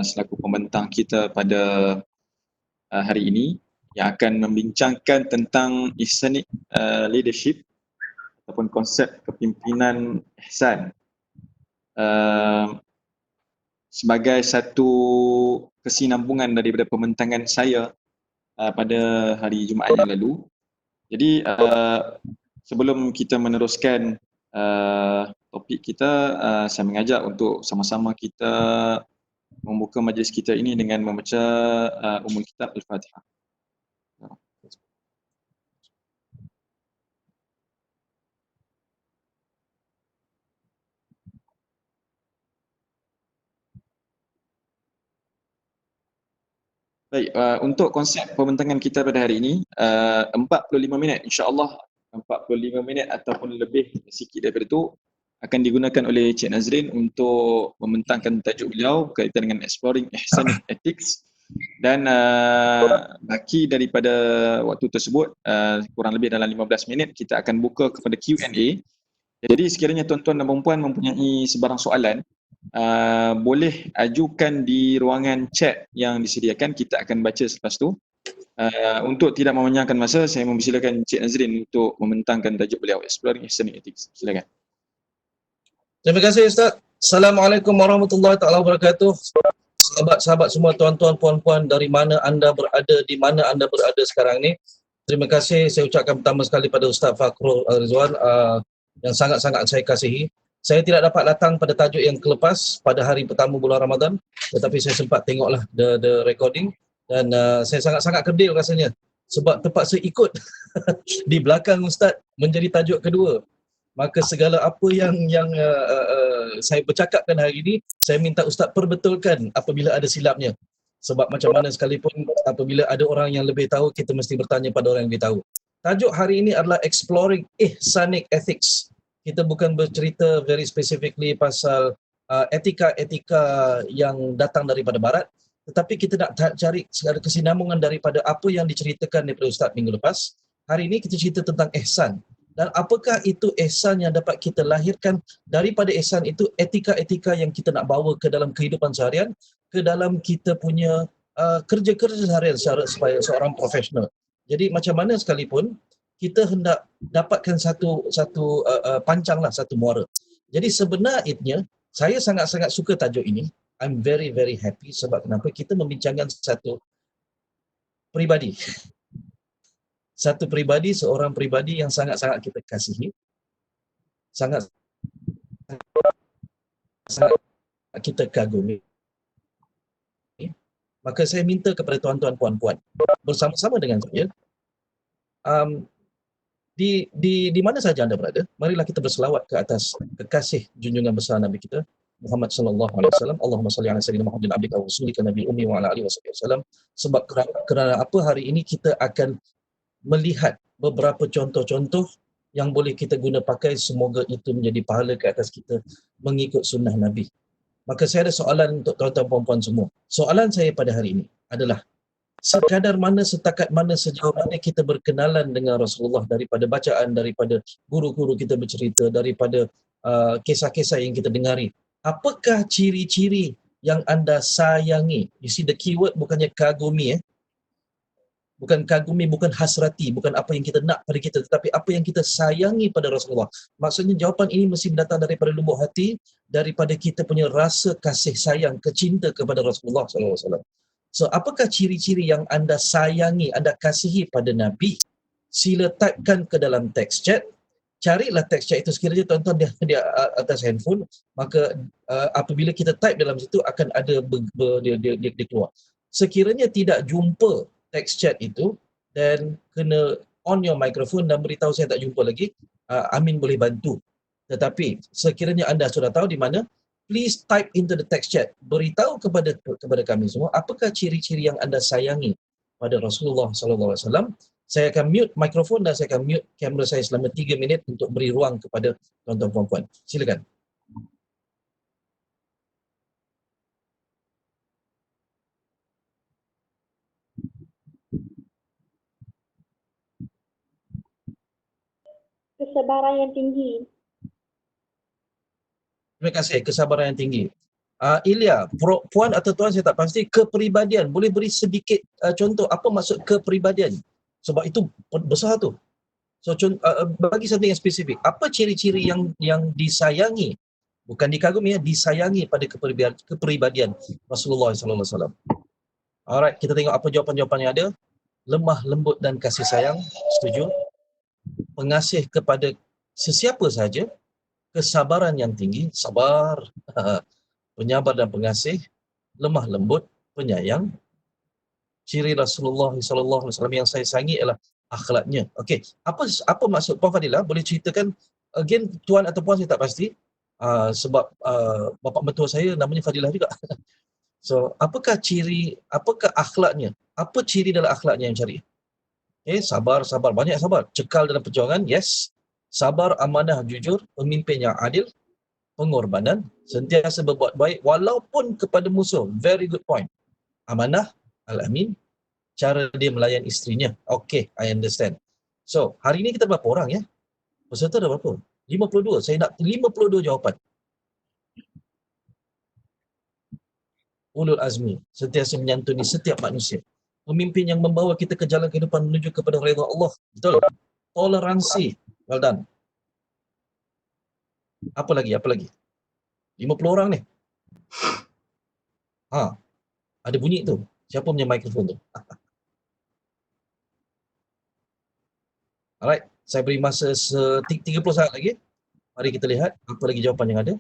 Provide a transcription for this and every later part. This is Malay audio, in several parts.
selaku pembentang kita pada hari ini yang akan membincangkan tentang Ihsanic leadership ataupun konsep kepimpinan ihsan sebagai satu kesinambungan daripada pembentangan saya pada hari Jumaat yang lalu. Jadi sebelum kita meneruskan topik kita, saya mengajak untuk sama-sama kita membuka majlis kita ini dengan membaca Ummul Kitab Al-Fatihah. Baik, untuk konsep pembentangan kita pada hari ini 45 minit, insya-Allah 45 minit ataupun lebih sikit daripada itu akan digunakan oleh Cik Nazrin untuk membentangkan tajuk beliau berkaitan dengan Exploring Ihsanic Ethics, dan baki daripada waktu tersebut kurang lebih dalam 15 minit kita akan buka kepada Q&A. Jadi sekiranya tuan-tuan dan puan mempunyai sebarang soalan, boleh ajukan di ruangan chat yang disediakan, kita akan baca selepas tu. Untuk tidak memanjangkan masa, saya mempersilakan Cik Nazrin untuk membentangkan tajuk beliau, Exploring Ihsanic Ethics. Silakan. Terima kasih Ustaz. Assalamualaikum warahmatullahi taala wabarakatuh. Sahabat-sahabat semua, tuan-tuan, puan-puan, dari mana anda berada, di mana anda berada sekarang ni. Terima kasih saya ucapkan pertama sekali pada Ustaz Fakhrul Rizwan yang sangat-sangat saya kasihi. Saya tidak dapat datang pada tajuk yang kelepas pada hari pertama bulan Ramadan, tetapi saya sempat tengoklah the recording dan saya sangat-sangat kerdil rasanya sebab terpaksa ikut di belakang Ustaz menjadi tajuk kedua. Maka segala apa yang saya bercakapkan hari ini, saya minta Ustaz perbetulkan apabila ada silapnya. Sebab macam mana sekalipun apabila ada orang yang lebih tahu, kita mesti bertanya pada orang yang lebih tahu. Tajuk hari ini adalah Exploring Ihsanic Ethics. Kita bukan bercerita very specifically pasal etika-etika yang datang daripada Barat, tetapi kita nak cari segala kesinambungan daripada apa yang diceritakan daripada Ustaz minggu lepas. Hari ini kita cerita tentang ihsan. Dan apakah itu ihsan yang dapat kita lahirkan daripada ihsan itu, etika-etika yang kita nak bawa ke dalam kehidupan seharian, ke dalam kita punya kerja-kerja seharian sebagai seorang profesional. Jadi macam mana sekalipun kita hendak dapatkan satu pancanglah satu muara. Jadi sebenarnya saya sangat-sangat suka tajuk ini. I'm very very happy sebab kenapa kita membincangkan satu peribadi. Satu peribadi, seorang peribadi yang sangat-sangat kita kasihi, sangat kita kagumi. Maka saya minta kepada tuan-tuan puan-puan bersama-sama dengan saya, di mana saja anda berada, marilah kita berselawat ke atas kekasih junjungan besar Nabi kita Muhammad sallallahu alaihi wasallam. Allahumma salli ala sayyidina Muhammadin abdika wa rasulika nabi ummi wa ala alihi wasallam. Sebab kerana apa, hari ini kita akan melihat beberapa contoh-contoh yang boleh kita guna pakai, semoga itu menjadi pahala ke atas kita mengikut sunnah Nabi. Maka saya ada soalan untuk tuan-tuan puan-puan semua. Soalan saya pada hari ini adalah, sekadar mana, setakat mana, sejauh mana kita berkenalan dengan Rasulullah daripada bacaan, daripada guru-guru kita bercerita, daripada kisah-kisah yang kita dengari. Apakah ciri-ciri yang anda sayangi? You see the keyword bukannya kagumi, bukan kagumi, bukan hasrati, bukan apa yang kita nak pada kita, tetapi apa yang kita sayangi pada Rasulullah. Maksudnya jawapan ini mesti datang daripada lubuk hati, daripada kita punya rasa kasih sayang, kecinta kepada Rasulullah SAW. So, apakah ciri-ciri yang anda sayangi, anda kasihi pada Nabi? Sila typekan ke dalam text chat. Carilah text chat itu, sekiranya tuan-tuan dia atas handphone, maka apabila kita type dalam situ akan ada dia keluar. Sekiranya tidak jumpa text chat itu, dan kena on your microphone dan beritahu saya tak jumpa lagi, Amin boleh bantu. Tetapi sekiranya anda sudah tahu di mana, please type into the text chat. Beritahu kepada kami semua apakah ciri-ciri yang anda sayangi pada Rasulullah SAW. Saya akan mute mikrofon dan saya akan mute kamera saya selama 3 minit untuk beri ruang kepada tuan-tuan puan-puan. Silakan. Kesabaran yang tinggi. Terima kasih, kesabaran yang tinggi. Ilya, puan atau tuan saya tak pasti, kepribadian. Boleh beri sedikit contoh apa maksud kepribadian? Sebab itu besar tu. So bagi something yang spesifik. Apa ciri-ciri yang disayangi, bukan dikagumi ya, disayangi pada kepribadian Rasulullah sallallahu alaihi wasallam. Alright, kita tengok apa jawapan-jawapan yang ada. Lemah lembut dan kasih sayang, setuju. Pengasih kepada sesiapa saja, kesabaran yang tinggi, sabar. Penyabar dan pengasih, lemah lembut, penyayang. Ciri Rasulullah SAW yang saya sayangi ialah akhlaknya. Okey, apa maksud Puan Fadilah? Boleh ceritakan again, tuan atau puan saya tak pasti. Sebab bapa mertua saya namanya Fadilah juga. So, apakah akhlaknya? Apa ciri dalam akhlaknya yang cari? Sabar, banyak sabar. Cekal dalam perjuangan, yes. Sabar, amanah, jujur, pemimpin yang adil, pengorbanan, sentiasa berbuat baik walaupun kepada musuh. Very good point. Amanah, al-amin, cara dia melayan isterinya. Okay, I understand. So, hari ini kita berapa orang ya? Peserta dah berapa? 52. Saya nak 52 jawapan. Ulul azmi, sentiasa menyantuni setiap manusia. Pemimpin yang membawa kita ke jalan kehidupan menuju kepada redha Allah. Betul? Toleransi. Well done. Apa lagi? 50 orang ni. Ada bunyi tu. Siapa punya mikrofon tu? Alright, saya beri masa 30 saat lagi. Mari kita lihat apa lagi jawapan yang ada.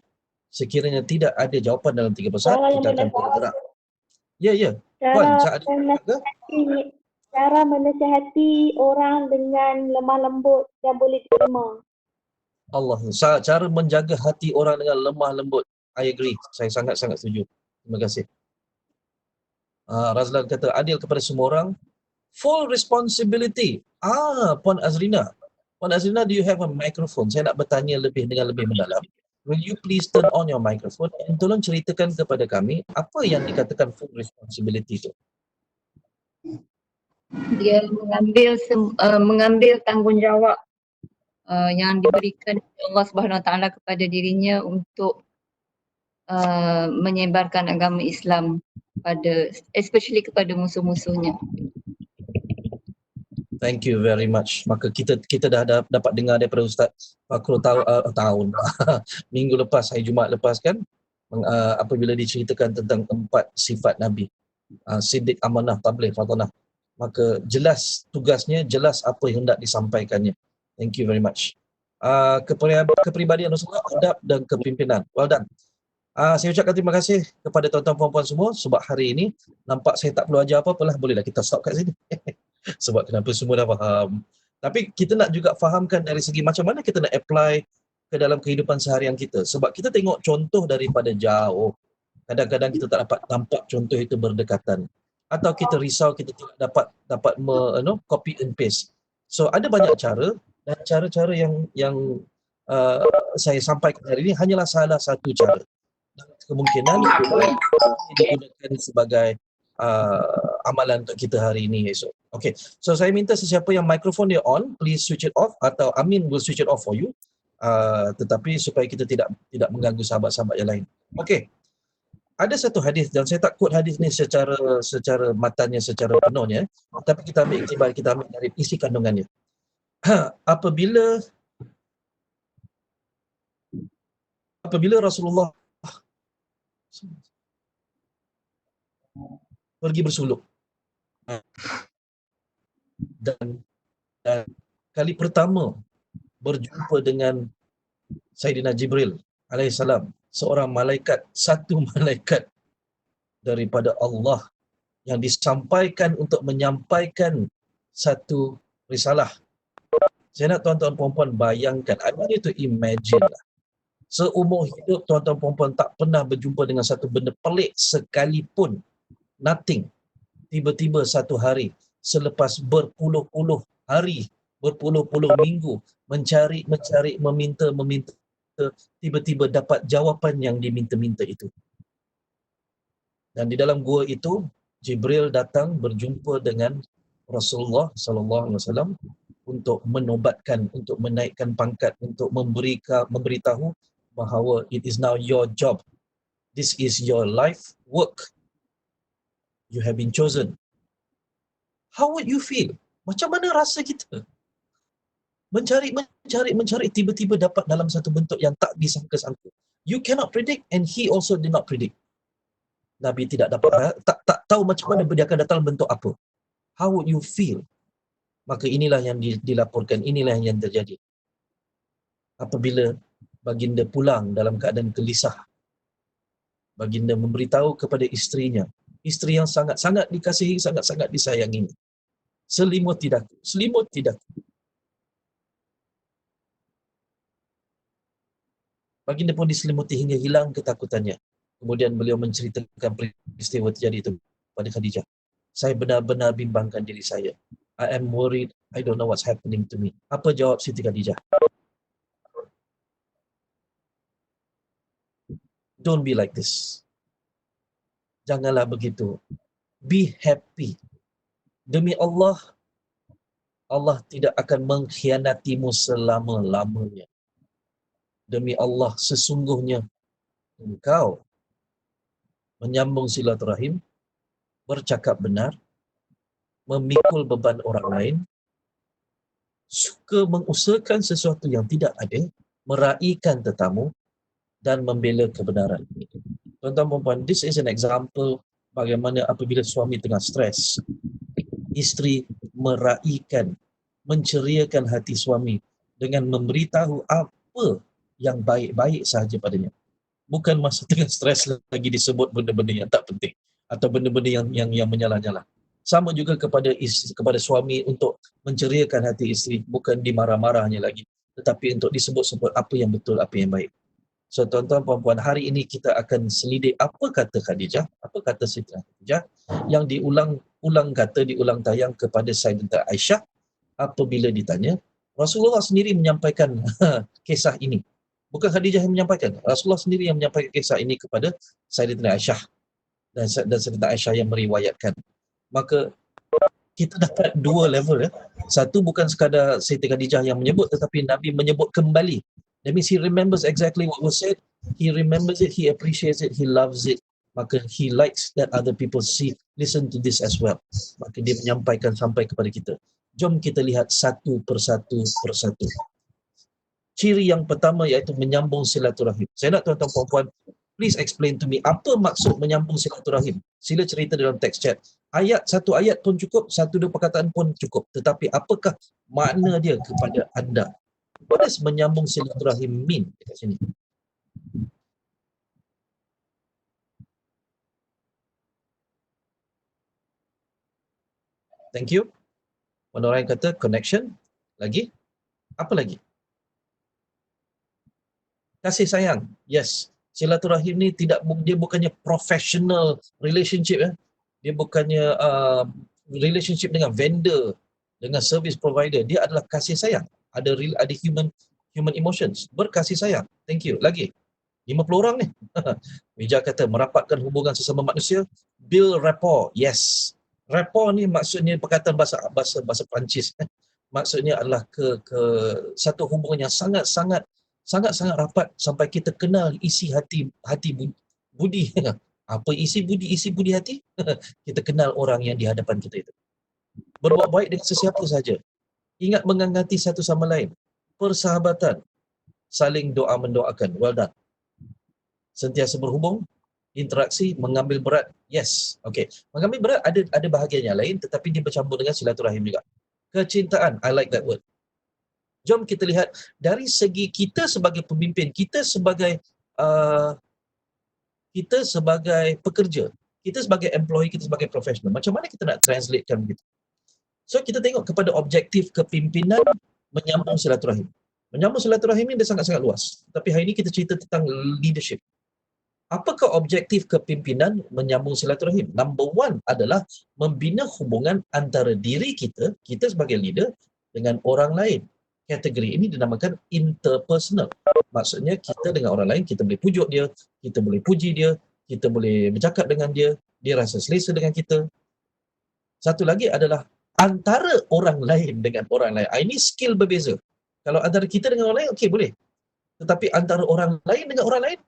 Sekiranya tidak ada jawapan dalam 30 saat, kita akan bergerak. Ya. Puan, saya ada cara menasihati orang dengan lemah lembut dan boleh diterima. Allah, cara menjaga hati orang dengan lemah lembut. I agree. Saya sangat-sangat setuju. Terima kasih. Razlan kata adil kepada semua orang. Full responsibility. Puan Azrina. Puan Azrina, do you have a microphone? Saya nak bertanya dengan lebih mendalam. Will you please turn on your microphone and tolong ceritakan kepada kami apa yang dikatakan full responsibility itu? Dia mengambil tanggungjawab yang diberikan Allah Subhanahu Wa Taala kepada dirinya untuk menyebarkan agama Islam especially kepada musuh-musuhnya. Thank you very much. Maka kita dah dapat dengar daripada Ustaz Fakrul tahun minggu lepas, hari Jumaat lepas kan, apabila diceritakan tentang 4 sifat Nabi. Siddiq, amanah, tabligh, fatanah. Maka jelas tugasnya, jelas apa yang hendak disampaikannya. Thank you very much. Kepribadian Rasulullah, adab dan kepimpinan. Well done. Saya ucapkan terima kasih kepada tuan-tuan puan-puan semua sebab hari ini nampak saya tak perlu ajar apa-apalah, bolehlah kita stop kat sini. Sebab kenapa semua dah faham. Tapi kita nak juga fahamkan dari segi macam mana kita nak apply ke dalam kehidupan seharian kita. Sebab kita tengok contoh daripada jauh. Kadang-kadang kita tak dapat nampak contoh itu berdekatan. Atau kita risau kita tidak dapat copy and paste. So ada banyak cara, dan cara-cara yang saya sampaikan hari ini hanyalah salah satu cara. Dan kemungkinan digunakan sebagai amalan untuk kita hari ini esok. Okay, so saya minta sesiapa yang mikrofon dia on, please switch it off, atau Amin will switch it off for you. Tetapi supaya kita tidak mengganggu sahabat-sahabat yang lain. Okay, ada satu hadis dan saya tak quote hadis ni secara matanya, secara penuhnya, tapi kita ambil iktibar, kita ambil dari isi kandungannya. Apabila Rasulullah pergi bersuluk dan kali pertama berjumpa dengan Sayyidina Jibril alaihissalam, seorang malaikat, satu malaikat daripada Allah yang disampaikan untuk menyampaikan satu risalah. Saya nak tuan-tuan puan-puan bayangkan, I want you to imagine lah. Seumur hidup tuan-tuan puan-puan tak pernah berjumpa dengan satu benda pelik sekalipun. Nothing. Tiba-tiba satu hari, selepas berpuluh-puluh hari, berpuluh-puluh minggu, mencari, meminta, tiba-tiba dapat jawapan yang diminta-minta itu. Dan di dalam gua itu, Jibril datang berjumpa dengan Rasulullah SAW untuk menobatkan, untuk menaikkan pangkat, untuk memberitahu bahawa it is now your job. This is your life work. You have been chosen. How would you feel? Macam mana rasa kita? Mencari, tiba-tiba dapat dalam satu bentuk yang tak disangka-sangka. You cannot predict and he also did not predict. Nabi tidak dapat, tak tahu macam mana dia akan datang bentuk apa. How would you feel? Maka inilah yang dilaporkan, inilah yang terjadi. Apabila baginda pulang dalam keadaan gelisah, baginda memberitahu kepada isterinya, isteri yang sangat-sangat dikasihi, sangat-sangat disayangi, selimuti daku. Baginda pun diselimuti hingga hilang ketakutannya. Kemudian beliau menceritakan peristiwa terjadi itu pada Khadijah. Saya benar-benar bimbangkan diri saya. I am worried, I don't know what's happening to me. Apa jawab Siti Khadijah? Don't be like this. Janganlah begitu. Be happy. Demi Allah, Allah tidak akan mengkhianatimu selama-lamanya. Demi Allah, sesungguhnya engkau menyambung silaturahim, bercakap benar, memikul beban orang lain, suka mengusahakan sesuatu yang tidak ada, meraihkan tetamu, dan membela kebenaran. Tuan-tuan dan puan, this is an example bagaimana apabila suami tengah stres, isteri meraihkan, menceriakan hati suami dengan memberitahu apa yang baik-baik sahaja padanya. Bukan masa tengah stres lagi disebut benda-benda yang tak penting atau benda-benda yang menyalah-nyalah. Sama juga kepada suami untuk menceriakan hati isteri, bukan dimarah-marahnya lagi, tetapi untuk disebut-sebut apa yang betul, apa yang baik. So tuan-tuan puan-puan, hari ini kita akan selidik apa kata Khadijah, apa kata Siti Khadijah yang diulang tayang kepada Sayyidatuna Aisyah apabila ditanya. Rasulullah sendiri menyampaikan kisah ini. Bukan Khadijah yang menyampaikan. Rasulullah sendiri yang menyampaikan kisah ini kepada Sayyidatuna Aisyah dan Sayyidatuna Aisyah yang meriwayatkan. Maka kita dapat dua level ya. Satu, bukan sekadar Siti Khadijah yang menyebut, tetapi Nabi menyebut kembali. That means he remembers exactly what was said. He remembers it, he appreciates it, he loves it. Maka he likes that other people listen to this as well. Maka dia menyampaikan sampai kepada kita. Jom kita lihat satu persatu. Ciri yang pertama iaitu menyambung silaturahim. Saya nak tuan-tuan puan-puan, please explain to me apa maksud menyambung silaturahim. Sila cerita dalam teks chat. Satu ayat pun cukup, satu dua perkataan pun cukup. Tetapi apakah makna dia kepada anda? What does menyambung silaturahim mean dekat sini? Thank you. Orang yang kata connection. Lagi? Apa lagi? Kasih sayang. Yes. Silaturahim ni dia bukannya professional relationship ya. Dia bukannya relationship dengan vendor, dengan service provider. Dia adalah kasih sayang. Ada human emotions. Berkasih sayang. Thank you. Lagi. 50 orang ni. Mija kata merapatkan hubungan sesama manusia. Build rapport. Yes. Rapport ni maksudnya perkataan bahasa Perancis. Maksudnya adalah satu hubungan yang sangat-sangat rapat sampai kita kenal isi hati budi. Apa isi budi hati? Kita kenal orang yang di hadapan kita itu. Berbuat baik dengan sesiapa saja. Ingat mengangkati satu sama lain. Persahabatan. Saling doa mendoakan. Well done. Sentiasa berhubung. Interaksi. Mengambil berat. Yes. Okay. Mengambil berat ada bahagian yang lain, tetapi dia bercampur dengan silaturahim juga. Kecintaan. I like that word. Jom kita lihat dari segi kita sebagai pemimpin, kita sebagai pekerja, kita sebagai employee, kita sebagai profesional. Macam mana kita nak translatekan begitu? So kita tengok kepada objektif kepimpinan menyambung silaturahim. Menyambung silaturahim ini dia sangat-sangat luas. Tapi hari ini kita cerita tentang leadership. Apakah objektif kepimpinan menyambung silaturahim? Number one adalah membina hubungan antara diri kita sebagai leader dengan orang lain. Kategori ini dinamakan interpersonal. Maksudnya kita dengan orang lain, kita boleh pujuk dia, kita boleh puji dia, kita boleh bercakap dengan dia, dia rasa selesa dengan kita. Satu lagi adalah antara orang lain dengan orang lain. Ini skill berbeza. Kalau antara kita dengan orang lain, okey boleh. Tetapi antara orang lain dengan orang lain,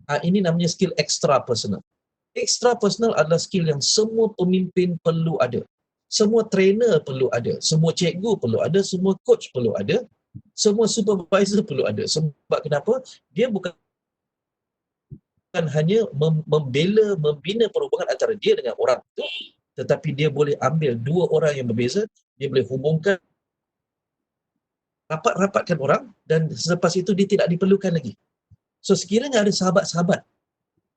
Ini namanya skill extra personal. Extra personal adalah skill yang semua pemimpin perlu ada. Semua trainer perlu ada. Semua cikgu perlu ada. Semua coach perlu ada. Semua supervisor perlu ada. Sebab kenapa? Dia bukan hanya membina perhubungan antara dia dengan orang itu, tetapi dia boleh ambil dua orang yang berbeza, dia boleh hubungkan, rapat-rapatkan orang, dan selepas itu dia tidak diperlukan lagi. So sekiranya ada sahabat-sahabat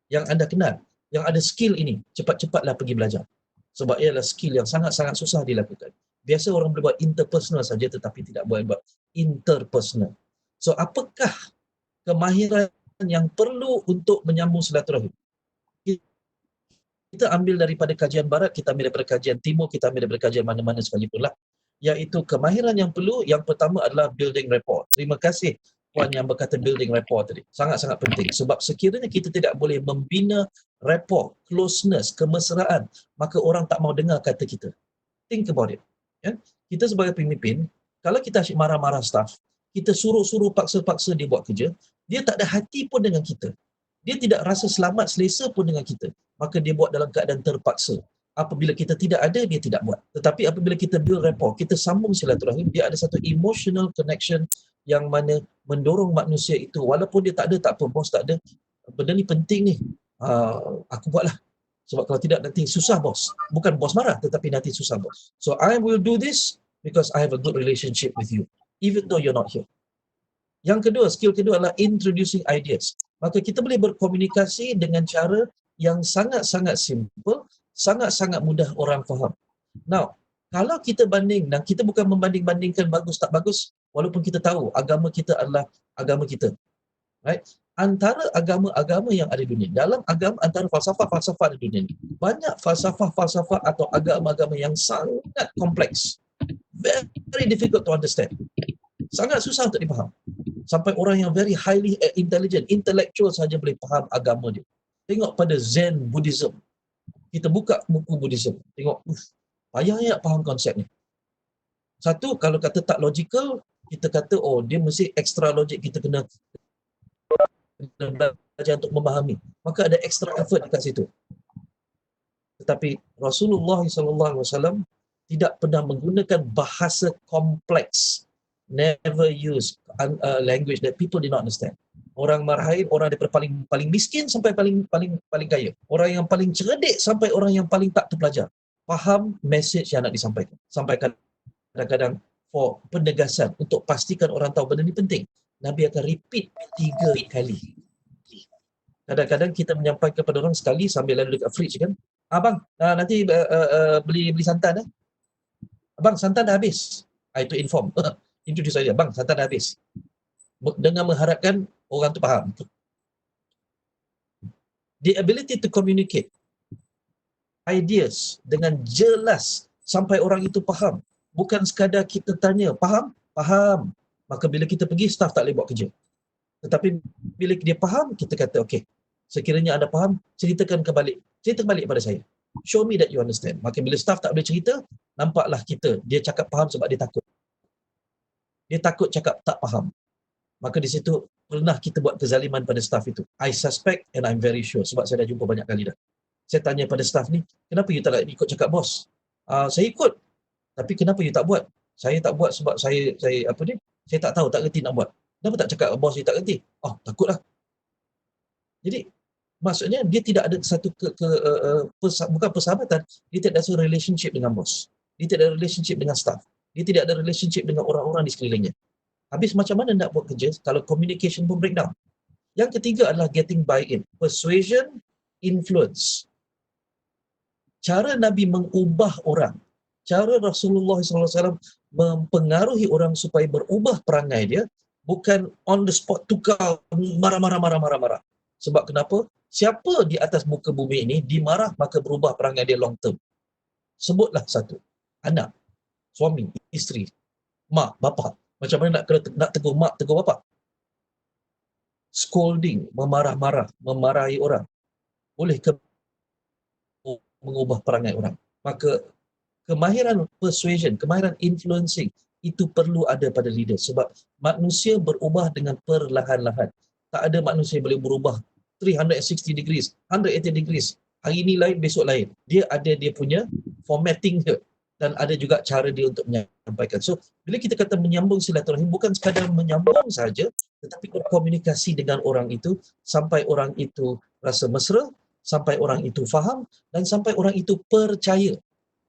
yang anda kenal, yang ada skill ini, cepat-cepatlah pergi belajar. Sebab ia adalah skill yang sangat-sangat susah dilakukan. Biasa orang boleh buat interpersonal saja, tetapi tidak boleh buat interpersonal. So apakah kemahiran yang perlu untuk menyambung silaturahim? Kita ambil daripada kajian barat, kita ambil daripada kajian timur, kita ambil daripada kajian mana-mana sekalipun lah. Iaitu kemahiran yang perlu, yang pertama adalah building rapport. Terima kasih puan yang berkata building rapport tadi. Sangat-sangat penting. Sebab sekiranya kita tidak boleh membina rapport, closeness, kemesraan, maka orang tak mau dengar kata kita. Think about it. Ya? Kita sebagai pemimpin, kalau kita asyik marah-marah staff, kita suruh-suruh paksa-paksa dia buat kerja, dia tak ada hati pun dengan kita. Dia tidak rasa selamat selesa pun dengan kita. Maka dia buat dalam keadaan terpaksa. Apabila kita tidak ada, dia tidak buat. Tetapi apabila kita build rapport, kita sambung silaturahim, dia ada satu emotional connection yang mana mendorong manusia itu, walaupun dia tak ada, tak apa, bos tak ada, benda ni penting ni, aku buatlah. Sebab kalau tidak nanti susah bos. Bukan bos marah, tetapi nanti susah bos. So I will do this because I have a good relationship with you, even though you're not here. Yang kedua, skill kedua adalah introducing ideas. Maka kita boleh berkomunikasi dengan cara yang sangat-sangat simple, sangat-sangat mudah orang faham. Now, kalau kita banding, dan kita bukan membanding-bandingkan bagus tak bagus, walaupun kita tahu agama kita adalah agama kita. Right? Antara agama-agama yang ada di dunia, dalam agama, antara falsafah-falsafah di dunia ini, banyak falsafah-falsafah atau agama-agama yang sangat kompleks. Very difficult to understand. Sangat susah untuk dipaham. Sampai orang yang very highly intelligent, intellectual saja boleh faham agama dia. Tengok pada Zen Buddhism. Kita buka buku Buddhism. Tengok, payah faham konsep ni. Satu, kalau kata tak logical, kita kata, oh dia mesti extra logic, kita kena belajar untuk memahami. Maka ada extra effort dekat situ. Tetapi Rasulullah SAW tidak pernah menggunakan bahasa kompleks. Never use language that people did not understand. Orang marahin orang daripada paling miskin sampai paling kaya. Orang yang paling cerdik sampai orang yang paling tak terpelajar. Faham message yang nak disampaikan. Sampaikan kadang-kadang for penegasan untuk pastikan orang tahu benda ni penting. Nabi akan repeat 3 kali. Kadang-kadang kita menyampaikan kepada orang sekali sambil lalu dekat fridge kan. Abang, nanti beli santan Abang, santan dah habis. Itu inform. Introduce saja, bang, santan dah habis. Dengan mengharapkan orang tu faham. The ability to communicate ideas dengan jelas sampai orang itu faham. Bukan sekadar kita tanya, faham? Faham. Maka bila kita pergi, staff tak boleh buat kerja. Tetapi bila dia faham, kita kata, okey, sekiranya anda faham, ceritakan kembali. Cerita kembali kepada saya. Show me that you understand. Maka bila staff tak boleh cerita, nampaklah kita, dia cakap faham sebab dia takut. Dia takut cakap tak faham. Maka di situ pernah kita buat kezaliman pada staff itu. I suspect and I'm very sure sebab saya dah jumpa banyak kali dah. Saya tanya pada staff ni, kenapa you tak ikut cakap bos? Saya ikut. Tapi kenapa you tak buat? Saya tak buat sebab saya saya tak tahu, tak kerti nak buat. Kenapa tak cakap bos you tak kerti? Takutlah. Jadi maksudnya dia tidak ada satu bukan persahabatan, dia tidak ada satu relationship dengan bos. Dia tidak ada relationship dengan staff. Dia tidak ada relationship dengan orang-orang di sekelilingnya. Habis macam mana nak buat kerja kalau communication pun breakdown? Yang ketiga adalah getting buy-in. Persuasion, influence. Cara Nabi mengubah orang. Cara Rasulullah SAW mempengaruhi orang supaya berubah perangai dia, bukan on the spot tukar marah. Sebab kenapa? Siapa di atas muka bumi ini dimarah maka berubah perangai dia long term? Sebutlah satu. Anak, suami, isteri, mak, bapa. Macam mana nak tegur mak, tegur bapa? Scolding, memarah-marah, memarahi orang. Boleh ke mengubah perangai orang? Maka kemahiran persuasion, kemahiran influencing itu perlu ada pada leader sebab manusia berubah dengan perlahan-lahan. Tak ada manusia boleh berubah 360 degrees, 180 degrees. Hari ini lain, besok lain. Dia ada dia punya formatting dia dan ada juga cara dia untuk menyampaikan. So, bila kita kata menyambung silaturahim, bukan sekadar menyambung saja, tetapi berkomunikasi dengan orang itu sampai orang itu rasa mesra, sampai orang itu faham dan sampai orang itu percaya.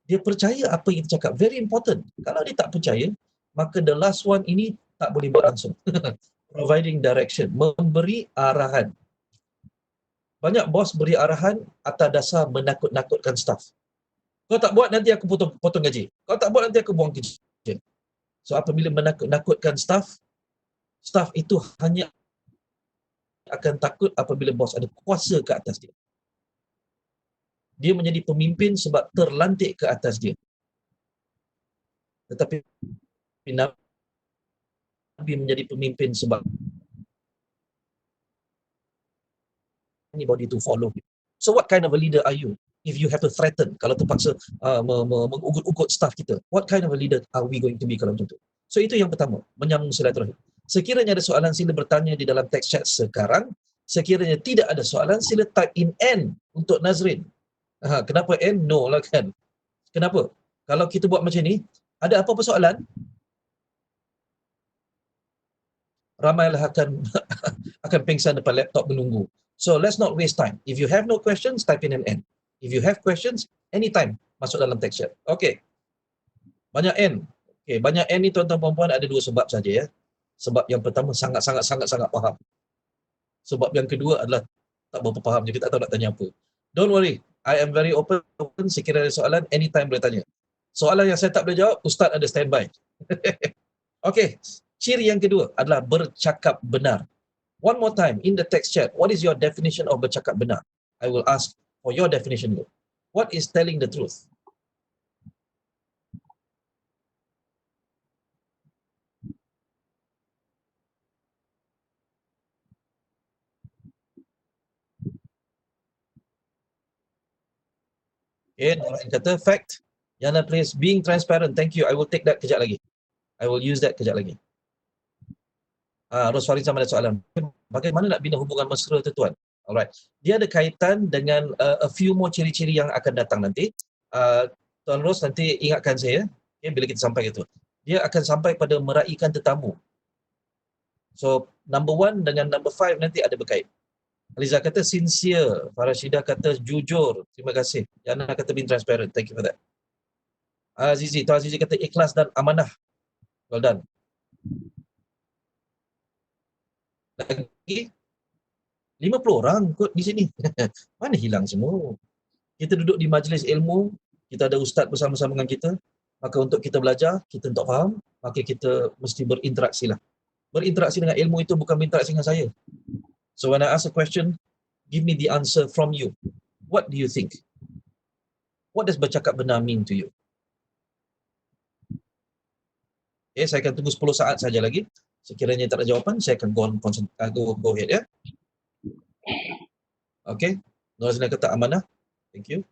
Dia percaya apa yang kita cakap. Very important. Kalau dia tak percaya, maka the last one ini tak boleh buat langsung. Providing direction, memberi arahan. Banyak bos beri arahan atas dasar menakut-nakutkan staff. Kau tak buat, nanti aku potong gaji. Kau tak buat, nanti aku buang kerja. So apabila menakut-nakutkan staff, staff itu hanya akan takut apabila bos ada kuasa ke atas dia. Dia menjadi pemimpin sebab terlantik ke atas dia. Tetapi Nabi menjadi pemimpin sebab anybody to follow him. So what kind of a leader are you? If you have to threaten, kalau terpaksa mengugut-ugut staff kita, what kind of a leader are we going to be kalau macam tu? So itu yang pertama, menyambung silaturahim. Sekiranya ada soalan, sila bertanya di dalam text chat sekarang. Sekiranya tidak ada soalan, sila type in N untuk Nazrin. Kenapa N? No lah kan. Kenapa? Kalau kita buat macam ni, ada apa-apa soalan, ramailah akan pingsan depan laptop menunggu. So let's not waste time. If you have no questions, type in an N. If you have questions, anytime masuk dalam text chat. Okay. Banyak N. Okay, banyak N ni tuan-tuan puan-puan ada dua sebab saja ya. Sebab yang pertama sangat faham. Sebab yang kedua adalah tak berapa faham, jadi tak tahu nak tanya apa. Don't worry, I am very open. Sekiranya ada soalan, anytime boleh tanya. Soalan yang saya tak boleh jawab, Ustaz ada standby. Okay, ciri yang kedua adalah bercakap benar. One more time, in the text chat, what is your definition of bercakap benar? I will ask for your definition. What is telling the truth? Okay, orang kata fact. Yana please, being transparent. Thank you. I will take that kejap lagi. I will use that kejap lagi. Rosfarin sama ada soalan. Bagaimana nak bina hubungan mesra tu tuan? Alright. Dia ada kaitan dengan a few more ciri-ciri yang akan datang nanti. Tuan Ros nanti ingatkan saya, okay, bila kita sampai itu. Dia akan sampai pada meraihkan tetamu. So, number 1 dengan number 5 nanti ada berkait. Aliza kata sincere. Farashidah kata jujur. Terima kasih. Yana kata being transparent. Thank you for that. Azizi. Tuan Azizi kata ikhlas dan amanah. Well done. Lagi 50 orang kot di sini. Mana hilang semua? Kita duduk di majlis ilmu, kita ada ustaz bersama-sama dengan kita, maka untuk kita belajar, kita untuk faham, maka kita mesti berinteraksi lah. Berinteraksi dengan ilmu itu bukan berinteraksi dengan saya. So when I ask a question, give me the answer from you. What do you think? What does bercakap benar mean to you? Okay, saya akan tunggu 10 saat saja lagi. Sekiranya tak ada jawapan, saya akan go ahead ya. Okay. Nazrina kata amanah. Thank you.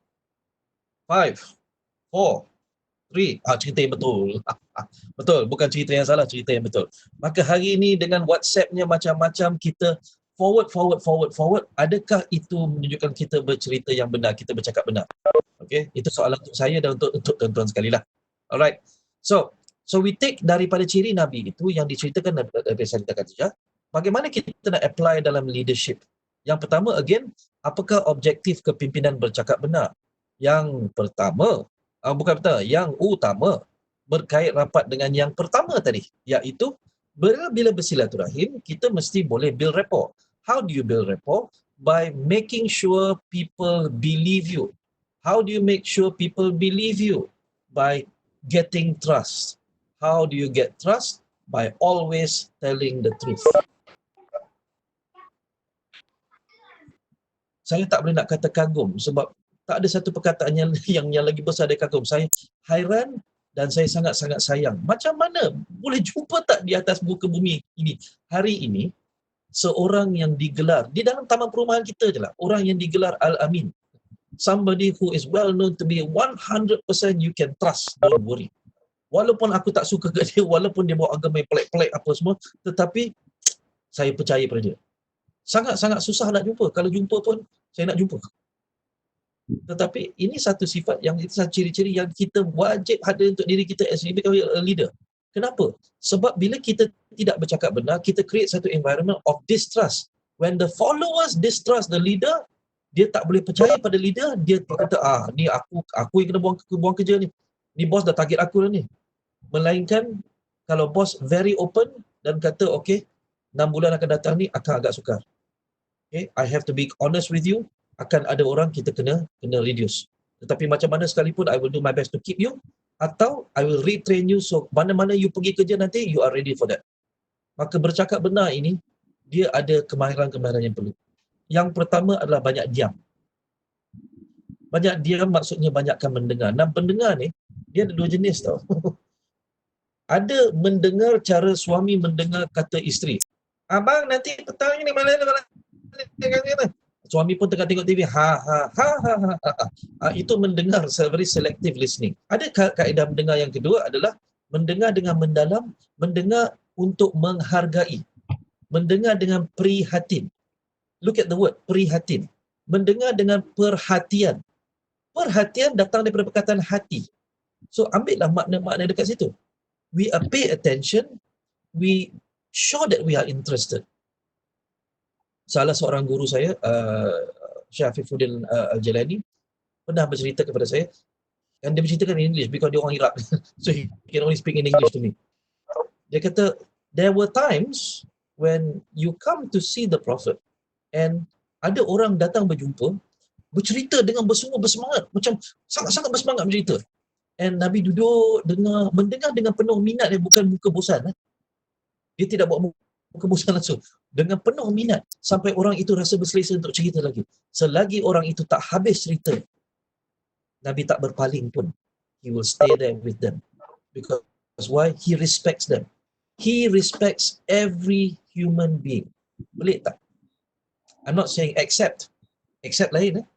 5, 4, 3. Cerita yang betul. Betul. Bukan cerita yang salah, cerita yang betul. Maka hari ini dengan WhatsApp-nya macam-macam, kita forward. Adakah itu menunjukkan kita bercerita yang benar, kita bercakap benar? Okay. Itu soalan untuk saya dan untuk tuan-tuan sekali lah. Alright. So we take daripada ciri Nabi itu yang diceritakan dari saya katakan saja, bagaimana kita nak apply dalam leadership. Yang pertama, again, apakah objektif kepimpinan bercakap benar? Yang pertama, yang utama, berkait rapat dengan yang pertama tadi, iaitu bila bersilaturahim, kita mesti boleh build rapport. How do you build rapport? By making sure people believe you. How do you make sure people believe you? By getting trust. How do you get trust? By always telling the truth. Saya tak boleh nak kata kagum sebab tak ada satu perkataan yang lagi besar dari kagum. Saya hairan dan saya sangat-sangat sayang. Macam mana boleh jumpa tak di atas muka bumi ini? Hari ini, seorang yang digelar, di dalam taman perumahan kita je lah, orang yang digelar Al-Amin. Somebody who is well known to be 100% you can trust, don't worry. Walaupun aku tak suka ke dia, walaupun dia bawa agama yang pelik-pelik apa semua, tetapi saya percaya pada dia. Sangat-sangat susah nak jumpa. Kalau jumpa pun, saya nak jumpa. Tetapi ini satu sifat yang, itu satu ciri-ciri yang kita wajib ada untuk diri kita as a leader. Kenapa? Sebab bila kita tidak bercakap benar, kita create satu environment of distrust. When the followers distrust the leader, dia tak boleh percaya pada leader, dia kata, ni aku yang kena buang kerja ni. Ni bos dah target aku dah ni. Melainkan kalau bos very open dan kata, okay, 6 bulan akan datang ni akan agak sukar. Okay, I have to be honest with you, akan ada orang kita kena reduce. Tetapi macam mana sekalipun, I will do my best to keep you, atau I will retrain you, so mana-mana you pergi kerja nanti, you are ready for that. Maka bercakap benar ini, dia ada kemahiran-kemahiran yang perlu. Yang pertama adalah banyak diam. Banyak diam maksudnya banyakkan mendengar. Dan pendengar ni, dia ada 2 jenis tau. Ada mendengar cara suami mendengar kata isteri. Abang nanti petang ni mana. Suami pun tengah tengok TV. Itu mendengar, very selective listening. Ada kaedah mendengar yang kedua adalah mendengar dengan mendalam, mendengar untuk menghargai. Mendengar dengan prihatin. Look at the word, prihatin. Mendengar dengan perhatian. Perhatian datang daripada perkataan hati. So ambillah makna-makna dekat situ. We pay attention, we show that we are interested. Salah seorang guru saya, Syekh Afifuddin Al-Jalani, pernah bercerita kepada saya, dan dia berceritakan in English because dia orang Iraq. So he can only speak in English to me. Dia kata, there were times when you come to see the Prophet and ada orang datang berjumpa, bercerita dengan bersemangat, macam sangat-sangat bersemangat bercerita. And Nabi duduk, mendengar dengan penuh minat, bukan muka bosan. Dia tidak buat muka bosan langsung. Dengan penuh minat, sampai orang itu rasa berselesa untuk cerita lagi. Selagi orang itu tak habis cerita, Nabi tak berpaling pun. He will stay there with them. Because why? He respects them. He respects every human being. Boleh tak? I'm not saying accept. Accept lain.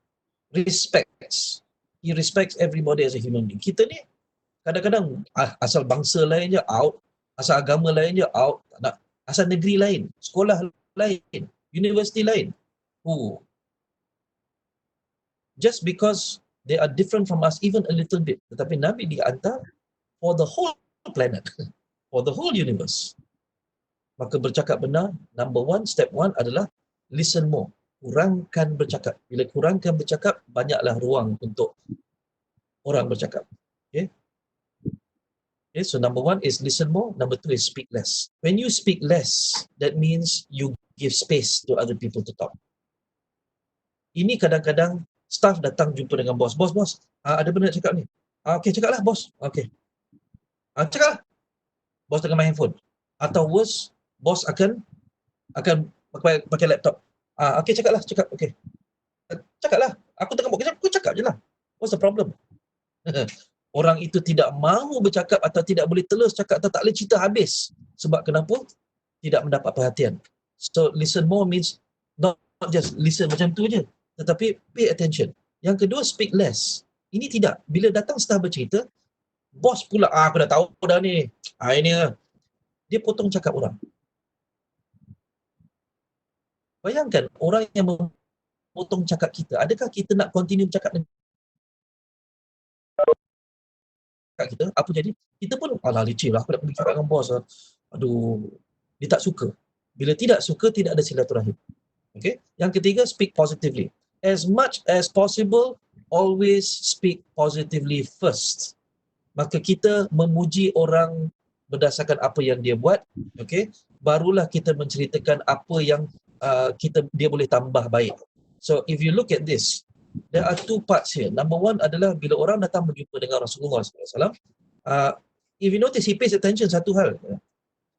Respects. He respects everybody as a human being. Kita ni kadang-kadang asal bangsa lain je out, asal agama lain je out, tak nak. Asal negeri lain, sekolah lain, universiti lain. Just because they are different from us even a little bit. Tetapi Nabi dihantar for the whole planet, for the whole universe. Maka bercakap benar, number one, step one adalah listen more. Kurangkan bercakap. Bila kurangkan bercakap, banyaklah ruang untuk orang bercakap. Okay? Okay, so number one is listen more. Number two is speak less. When you speak less, that means you give space to other people to talk. Ini kadang-kadang staff datang jumpa dengan bos. Bos, ada benda nak cakap ni. Okay, cakaplah bos. Okay. Cakaplah. Bos tengah main handphone. Atau worse, bos akan pakai laptop. Okay, cakaplah. Okay. Cakaplah. Aku tengah buat kerja, aku cakap je lah. What's the problem? Orang itu tidak mahu bercakap atau tidak boleh terus cakap atau tak boleh cerita habis. Sebab kenapa? Tidak mendapat perhatian. So listen more means not just listen macam tu je, tetapi pay attention. Yang kedua, speak less. Ini tidak. Bila datang staff bercerita, bos pula, aku dah tahu dah ni. Ini lah. Dia potong cakap orang. Bayangkan orang yang memotong cakap kita, adakah kita nak continue cakap dengan kita? Apa jadi? Kita pun, alah licin lah, aku nak pergi cakap dengan bos. Aduh, dia tak suka. Bila tidak suka, tidak ada silaturahim. Okay? Yang ketiga, speak positively. As much as possible, always speak positively first. Maka kita memuji orang berdasarkan apa yang dia buat, okay? Barulah kita menceritakan apa yang dia boleh tambah baik. So if you look at this, there are two parts here. Number one adalah bila orang datang berjumpa dengan Rasulullah SAW, if you notice, he pays attention satu hal.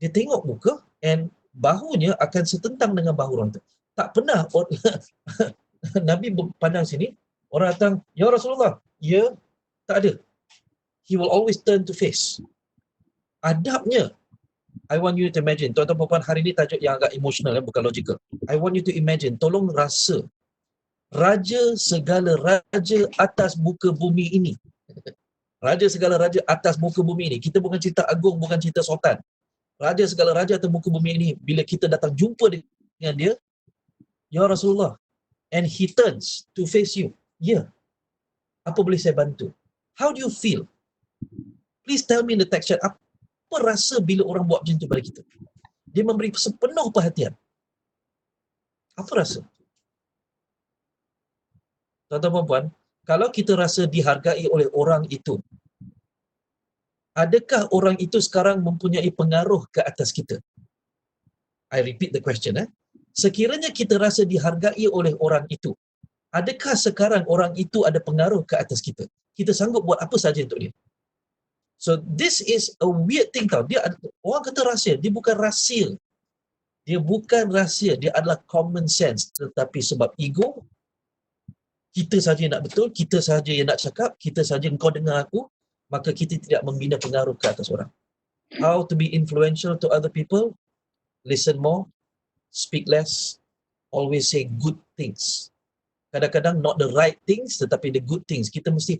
Dia tengok muka and bahunya akan setentang dengan bahu orang tu. Tak pernah Nabi pandang sini, orang datang, ya Rasulullah, ya, tak ada. He will always turn to face. Adabnya, I want you to imagine, tuan-tuan perempuan, hari ini tajuk yang agak emotional, bukan logical. I want you to imagine, tolong rasa, raja segala raja atas muka bumi ini. Raja segala raja atas muka bumi ini. Kita bukan cerita agung, bukan cerita sultan. Raja segala raja atas muka bumi ini, bila kita datang jumpa dengan dia, Ya Rasulullah, and he turns to face you. Ya, apa boleh saya bantu? How do you feel? Please tell me in the text chat, apa rasa bila orang buat macam tu pada kita? Dia memberi sepenuh perhatian. Apa rasa? Tuan-tuan dan puan, kalau kita rasa dihargai oleh orang itu, adakah orang itu sekarang mempunyai pengaruh ke atas kita? I repeat the question. Sekiranya kita rasa dihargai oleh orang itu, adakah sekarang orang itu ada pengaruh ke atas kita? Kita sanggup buat apa saja untuk dia. So this is a weird thing tau. Dia orang kata rahsia, dia bukan rahsia. Dia bukan rahsia, dia adalah common sense. Tetapi sebab ego, kita saja nak betul, kita saja yang nak cakap, kita saja engkau dengar aku, maka kita tidak membina pengaruh ke atas orang. How to be influential to other people? Listen more, speak less, always say good things. Kadang-kadang not the right things, tetapi the good things. Kita mesti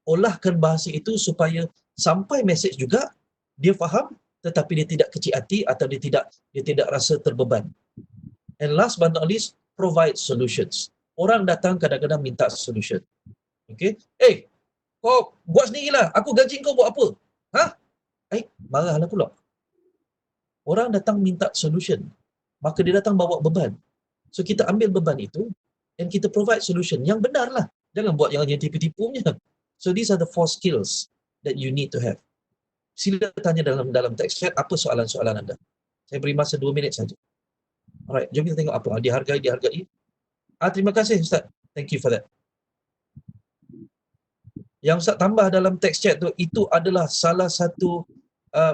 olahkan bahasa itu supaya sampai message juga, dia faham, tetapi dia tidak kecil hati atau dia tidak rasa terbeban. And last but not least, provide solutions. Orang datang kadang-kadang minta solution. Okay? Kau buat sendirilah. Aku gaji kau buat apa? Marahlah pula. Orang datang minta solution. Maka dia datang bawa beban. So kita ambil beban itu and kita provide solution yang benar lah. Jangan buat yang tipu-tipu punya. So these are the 4 skills that you need to have. Sila tanya dalam text chat apa soalan-soalan anda. Saya beri masa 2 minit saja. Alright, jom kita tengok apa. Dihargai. Terima kasih Ustaz. Thank you for that. Yang Ustaz tambah dalam text chat tu, itu adalah salah satu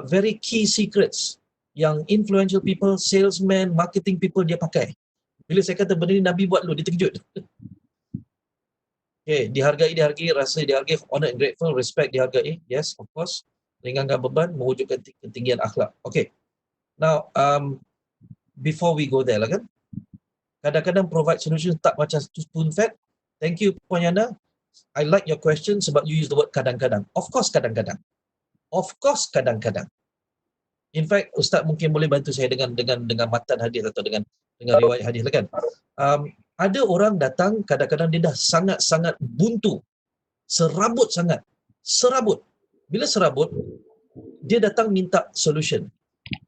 very key secrets yang influential people, salesmen, marketing people dia pakai. Bila saya kata benda ni Nabi buat dulu, dia terkejut. Okay, dihargai, rasa dihargai, honor and grateful, respect dihargai. Yes, of course. Ringankan beban, mewujudkan ketinggian akhlak. Okay. Now, before we go there lah kan, kadang-kadang provide solution tak macam spoon fed. Thank you Puan Yana. I like your question sebab you use the word kadang-kadang. Of course kadang-kadang. In fact, Ustaz mungkin boleh bantu saya dengan matan hadis atau dengan riwayat hadis lah kan. Ada orang datang kadang-kadang dia dah sangat-sangat buntu. Serabut sangat. Bila serabut, dia datang minta solution.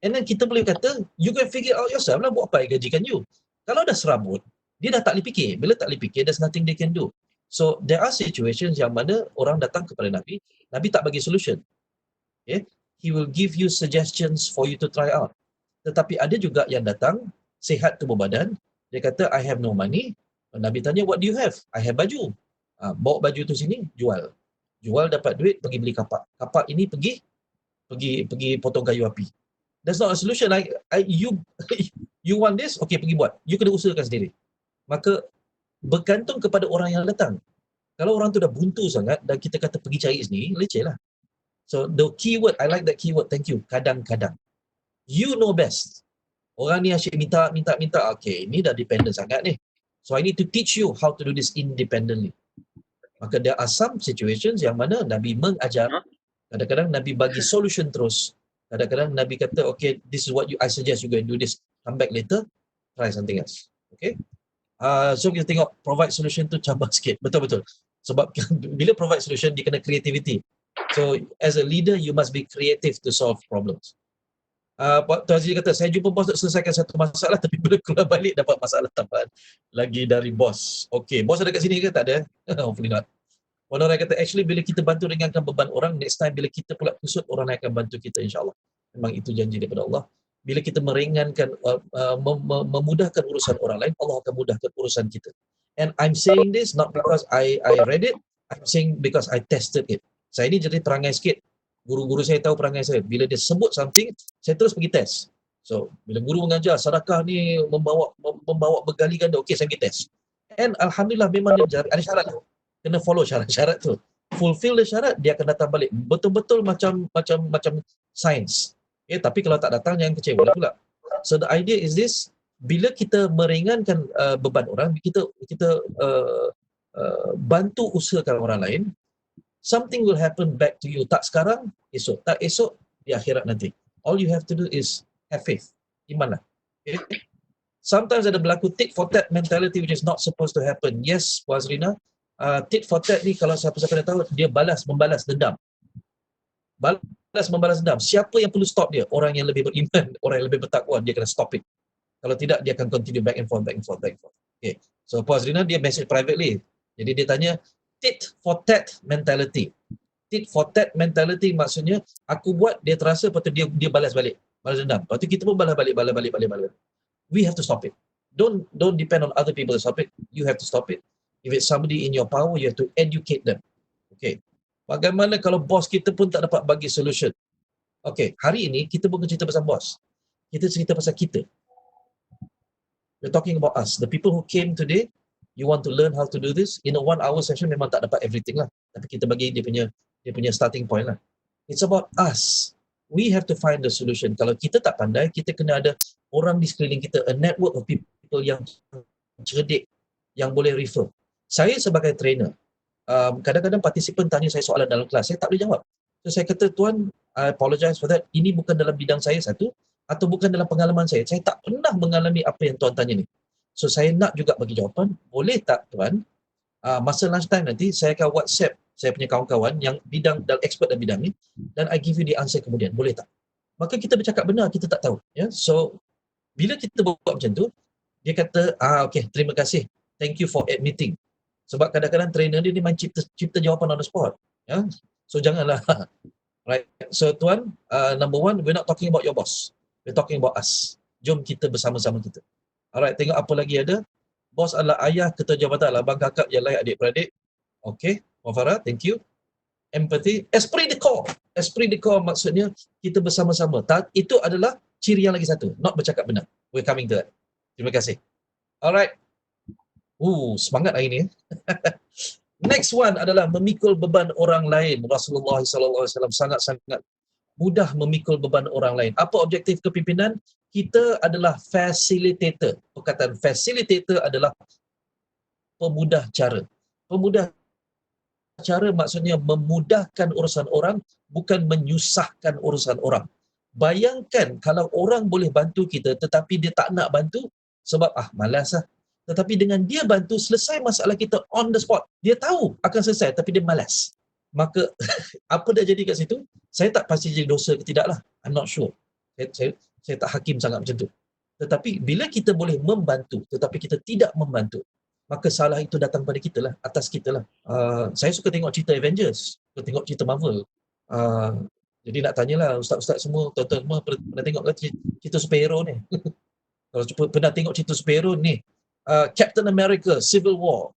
And then kita boleh kata, you can figure out yourself lah, buat apa yang gajikan you. Kalau dah serabut, dia dah tak boleh fikir. Bila tak boleh fikir, there's nothing they can do. So, there are situations yang mana orang datang kepada Nabi, Nabi tak bagi solution. Okay? He will give you suggestions for you to try out. Tetapi ada juga yang datang, sihat tubuh badan, dia kata, I have no money. Nabi tanya, what do you have? I have baju. Bawa baju tu sini, jual. Jual dapat duit, pergi beli kapak. Kapak ini pergi potong kayu api. That's not a solution. You want this? Okay, pergi buat. You kena usahakan sendiri. Maka bergantung kepada orang yang datang. Kalau orang tu dah buntu sangat dan kita kata pergi cari sendiri, leceh lah. So the keyword, I like that keyword, thank you, kadang-kadang. You know best. Orang ni asyik minta. Okay, ni dah dependent sangat ni. So I need to teach you how to do this independently. Maka there are some situations yang mana Nabi mengajar. Kadang-kadang Nabi bagi solution terus. Kadang-kadang Nabi kata, okay, this is what I suggest you go and do this. Come back later, try something else. Okay? So kita tengok provide solution tu cabar sikit. Betul-betul. Sebab bila provide solution, dia kena creativity. So as a leader, you must be creative to solve problems. Tuan Aziz kata, saya jumpa bos untuk selesaikan satu masalah, tapi bila keluar balik dapat masalah tambahan lagi dari bos. Okay, bos ada kat sini ke? Tak ada? Hopefully not. Orang kata, actually bila kita bantu ringankan beban orang, next time bila kita pula kusut, orang akan bantu kita insyaAllah. Memang itu janji daripada Allah. Bila kita meringankan, memudahkan urusan orang lain, Allah akan mudahkan urusan kita. And I'm saying this not because I read it, I'm saying because I tested it. Saya ni jadi perangai sikit. Guru-guru saya tahu perangai saya. Bila dia sebut something, saya terus pergi test. So, bila guru mengajar, sedekah ni membawa bergali ganda, okey saya pergi test. And Alhamdulillah memang dia ada syarat lah. Kena follow syarat-syarat tu. Fulfill the syarat, dia akan datang balik. Betul-betul macam sains. Tapi kalau tak datang, jangan kecewa pula. So the idea is this, bila kita meringankan beban orang, kita bantu usahakan orang lain, something will happen back to you. Tak sekarang, esok. Tak esok, di akhirat nanti. All you have to do is have faith. Iman lah. Okay? sometimes ada berlaku tit for tat mentality which is not supposed to happen. Yes, Puan Azrina, tit for tat ni kalau siapa-siapa dah tahu, dia membalas dendam. Membalas dendam. Siapa yang perlu stop dia? Orang yang lebih beriman, orang yang lebih bertakwa, dia kena stop it. Kalau tidak, dia akan continue back and forth. Okay. So Puan Azrina, dia message privately. Jadi dia tanya, tit for tat mentality. Tit for tat mentality maksudnya, aku buat, dia terasa, lepas tu dia balas balik. Balas dendam. Lepas tu kita pun balas balik. We have to stop it. Don't depend on other people to stop it. You have to stop it. If it's somebody in your power, you have to educate them. Okay. Bagaimana kalau bos kita pun tak dapat bagi solution? Okay, hari ini kita bukan cerita pasal bos. Kita cerita pasal kita. We're talking about us. The people who came today, you want to learn how to do this. In a 1 hour session memang tak dapat everything lah. Tapi kita bagi dia punya starting point lah. It's about us. We have to find the solution. Kalau kita tak pandai, kita kena ada orang di sekeliling kita, a network of people yang cerdik, yang boleh refer. Saya sebagai trainer, kadang-kadang partisipan tanya saya soalan dalam kelas, saya tak boleh jawab. So saya kata, tuan, I apologize for that. Ini bukan dalam bidang saya satu, atau bukan dalam pengalaman saya. Saya tak pernah mengalami apa yang tuan tanya ni. So saya nak juga bagi jawapan. Boleh tak tuan, masa lunchtime nanti saya akan WhatsApp saya punya kawan-kawan yang bidang dan expert dalam bidang ni, dan I give you the answer kemudian. Boleh tak? Maka kita bercakap benar, kita tak tahu. Ya? So bila kita buat macam tu, dia kata, okay, terima kasih. Thank you for admitting. Sebab kadang-kadang trainer dia main cipta jawapan on the spot. Ya? So janganlah. Right. So tuan, number one, we're not talking about your boss. We're talking about us. Jom kita bersama-sama kita. Alright, tengok apa lagi ada. Bos adalah ayah, ketua jabatan, abang kakak yang layak adik-beradik. Okay, Puan Farah, thank you. Empathy. Esprit de corps. Esprit de corps maksudnya kita bersama-sama. Itu adalah ciri yang lagi satu. Not bercakap benar. We're coming to that. Terima kasih. Alright. Semangat hari ni. Next one adalah memikul beban orang lain. Rasulullah SAW sangat-sangat mudah memikul beban orang lain. Apa objektif kepimpinan? Kita adalah facilitator. Perkataan facilitator adalah pemudah cara. Pemudah cara maksudnya memudahkan urusan orang, bukan menyusahkan urusan orang. Bayangkan kalau orang boleh bantu kita tetapi dia tak nak bantu sebab malas lah. Tetapi dengan dia bantu, selesai masalah kita on the spot. Dia tahu akan selesai tapi dia malas. Maka apa dah jadi kat situ? Saya tak pasti jadi dosa ke tidak lah. I'm not sure. Saya tak hakim sangat macam tu. Tetapi bila kita boleh membantu tetapi kita tidak membantu, maka salah itu datang pada kita lah, atas kita lah. Saya suka tengok cerita Avengers, suka tengok cerita Marvel. Jadi nak tanyalah ustaz-ustaz semua, tuan-tuan semua pernah tengok ke cerita superhero ni? Kalau pernah tengok cerita superhero ni, Captain America, Civil War,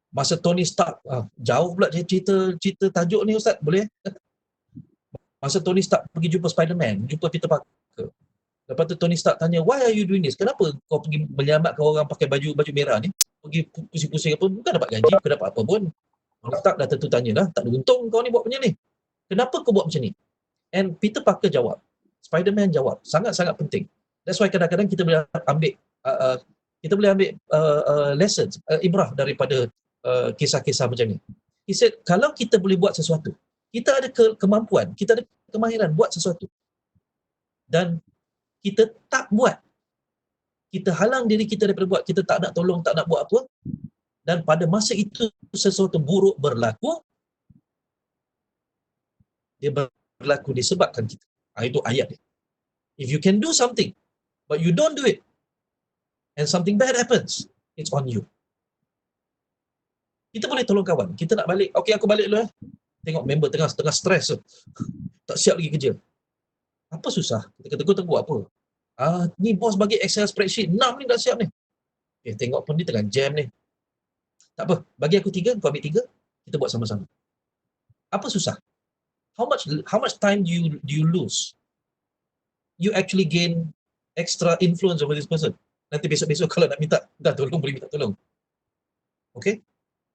masa Tony Stark, jauh pula cerita tajuk ni ustaz, boleh? Masa Tony Stark pergi jumpa Spider-Man, jumpa Peter Parker. Lepas tu Tony Stark tanya, why are you doing this? Kenapa kau pergi menyelamatkan orang pakai baju merah ni? Pergi pusing-pusing apa? Bukan dapat gaji, bukan dapat apa pun. Tony Stark dah tentu tanya dah, tak ada untung kau ni buat macam ni. Kenapa kau buat macam ni? And Peter Parker jawab. Spider-Man jawab. Sangat-sangat penting. That's why kadang-kadang kita boleh ambil lessons, ibrah daripada kisah-kisah macam ni. He said, kalau kita boleh buat sesuatu, kita ada kemampuan, kita ada kemahiran buat sesuatu, dan kita tak buat, kita halang diri kita daripada buat, kita tak nak tolong, tak nak buat apa, dan pada masa itu sesuatu buruk berlaku, dia berlaku disebabkan kita. Itu ayat dia. If you can do something but you don't do it and something bad happens, it's on you. Kita boleh tolong kawan, kita nak balik, okey aku balik dulu tengok member tengah stres tu, tak siap lagi kerja. Apa susah? Kita kata, kau tunggu apa? Ni bos bagi Excel spreadsheet 6 ni dah siap ni. Tengok pun dia tengah jam ni. Tak apa, bagi aku 3, kau ambil 3, kita buat sama-sama. Apa susah? How much time do you lose? You actually gain extra influence over this person. Nanti besok-besok kalau nak minta tolong, boleh minta tolong. Okay?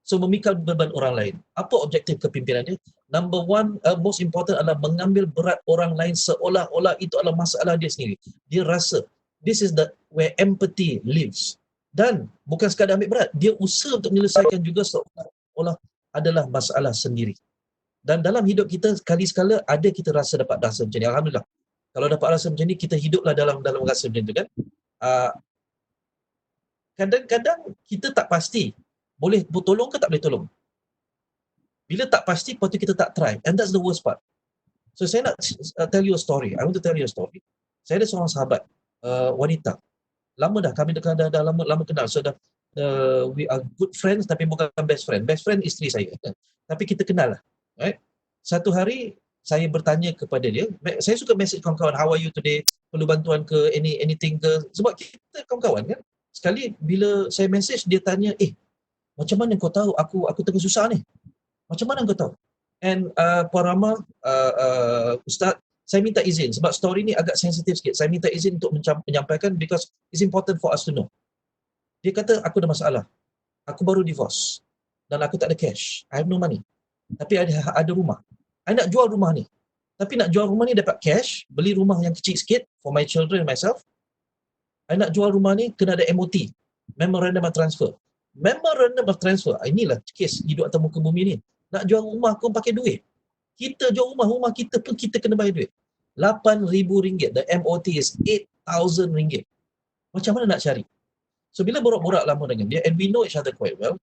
So memikul beban orang lain. Apa objektif kepimpinannya? Number one, most important adalah mengambil berat orang lain seolah-olah itu adalah masalah dia sendiri. Dia rasa this is where empathy lives. Dan bukan sekadar ambil berat, dia usaha untuk menyelesaikan juga seolah-olah adalah masalah sendiri. Dan dalam hidup kita sekali-sekala ada kita dapat rasa macam ni. Alhamdulillah. Kalau dapat rasa macam ni, kita hiduplah dalam rasa macam tu kan. kadang-kadang kita tak pasti boleh tolong ke tak boleh tolong. Bila tak pasti, lepas tu kita tak try. And that's the worst part. So saya nak tell you a story. I want to tell you a story. Saya ada seorang sahabat, wanita. Lama dah, kami dah lama kenal. So we are good friends tapi bukan best friend. Best friend isteri saya. Tapi kita kenal lah. Right? Satu hari, saya bertanya kepada dia, saya suka message kawan-kawan, how are you today? Perlu bantuan ke, anything ke? Sebab kita kawan-kawan kan. Sekali bila saya message, dia tanya, macam mana kau tahu aku tengah susah ni? Macam mana kau tahu? And Puan Rama, Ustaz, saya minta izin sebab story ni agak sensitif sikit. Saya minta izin untuk menyampaikan because it's important for us to know. Dia kata, aku ada masalah. Aku baru divorce dan aku tak ada cash. I have no money. Tapi ada rumah. I nak jual rumah ni. Tapi nak jual rumah ni dapat cash, beli rumah yang kecil sikit for my children and myself. I nak jual rumah ni kena ada MOT, Memorandum of Transfer. Memorandum of Transfer, inilah kes hidup atas muka bumi ni. Nak jual rumah kau pakai duit. Kita jual rumah kita pun kita kena bayar duit. RM8,000. The MOT is RM8,000. Macam mana nak cari? So bila borak-borak lama dengan dia, and we know each other quite well,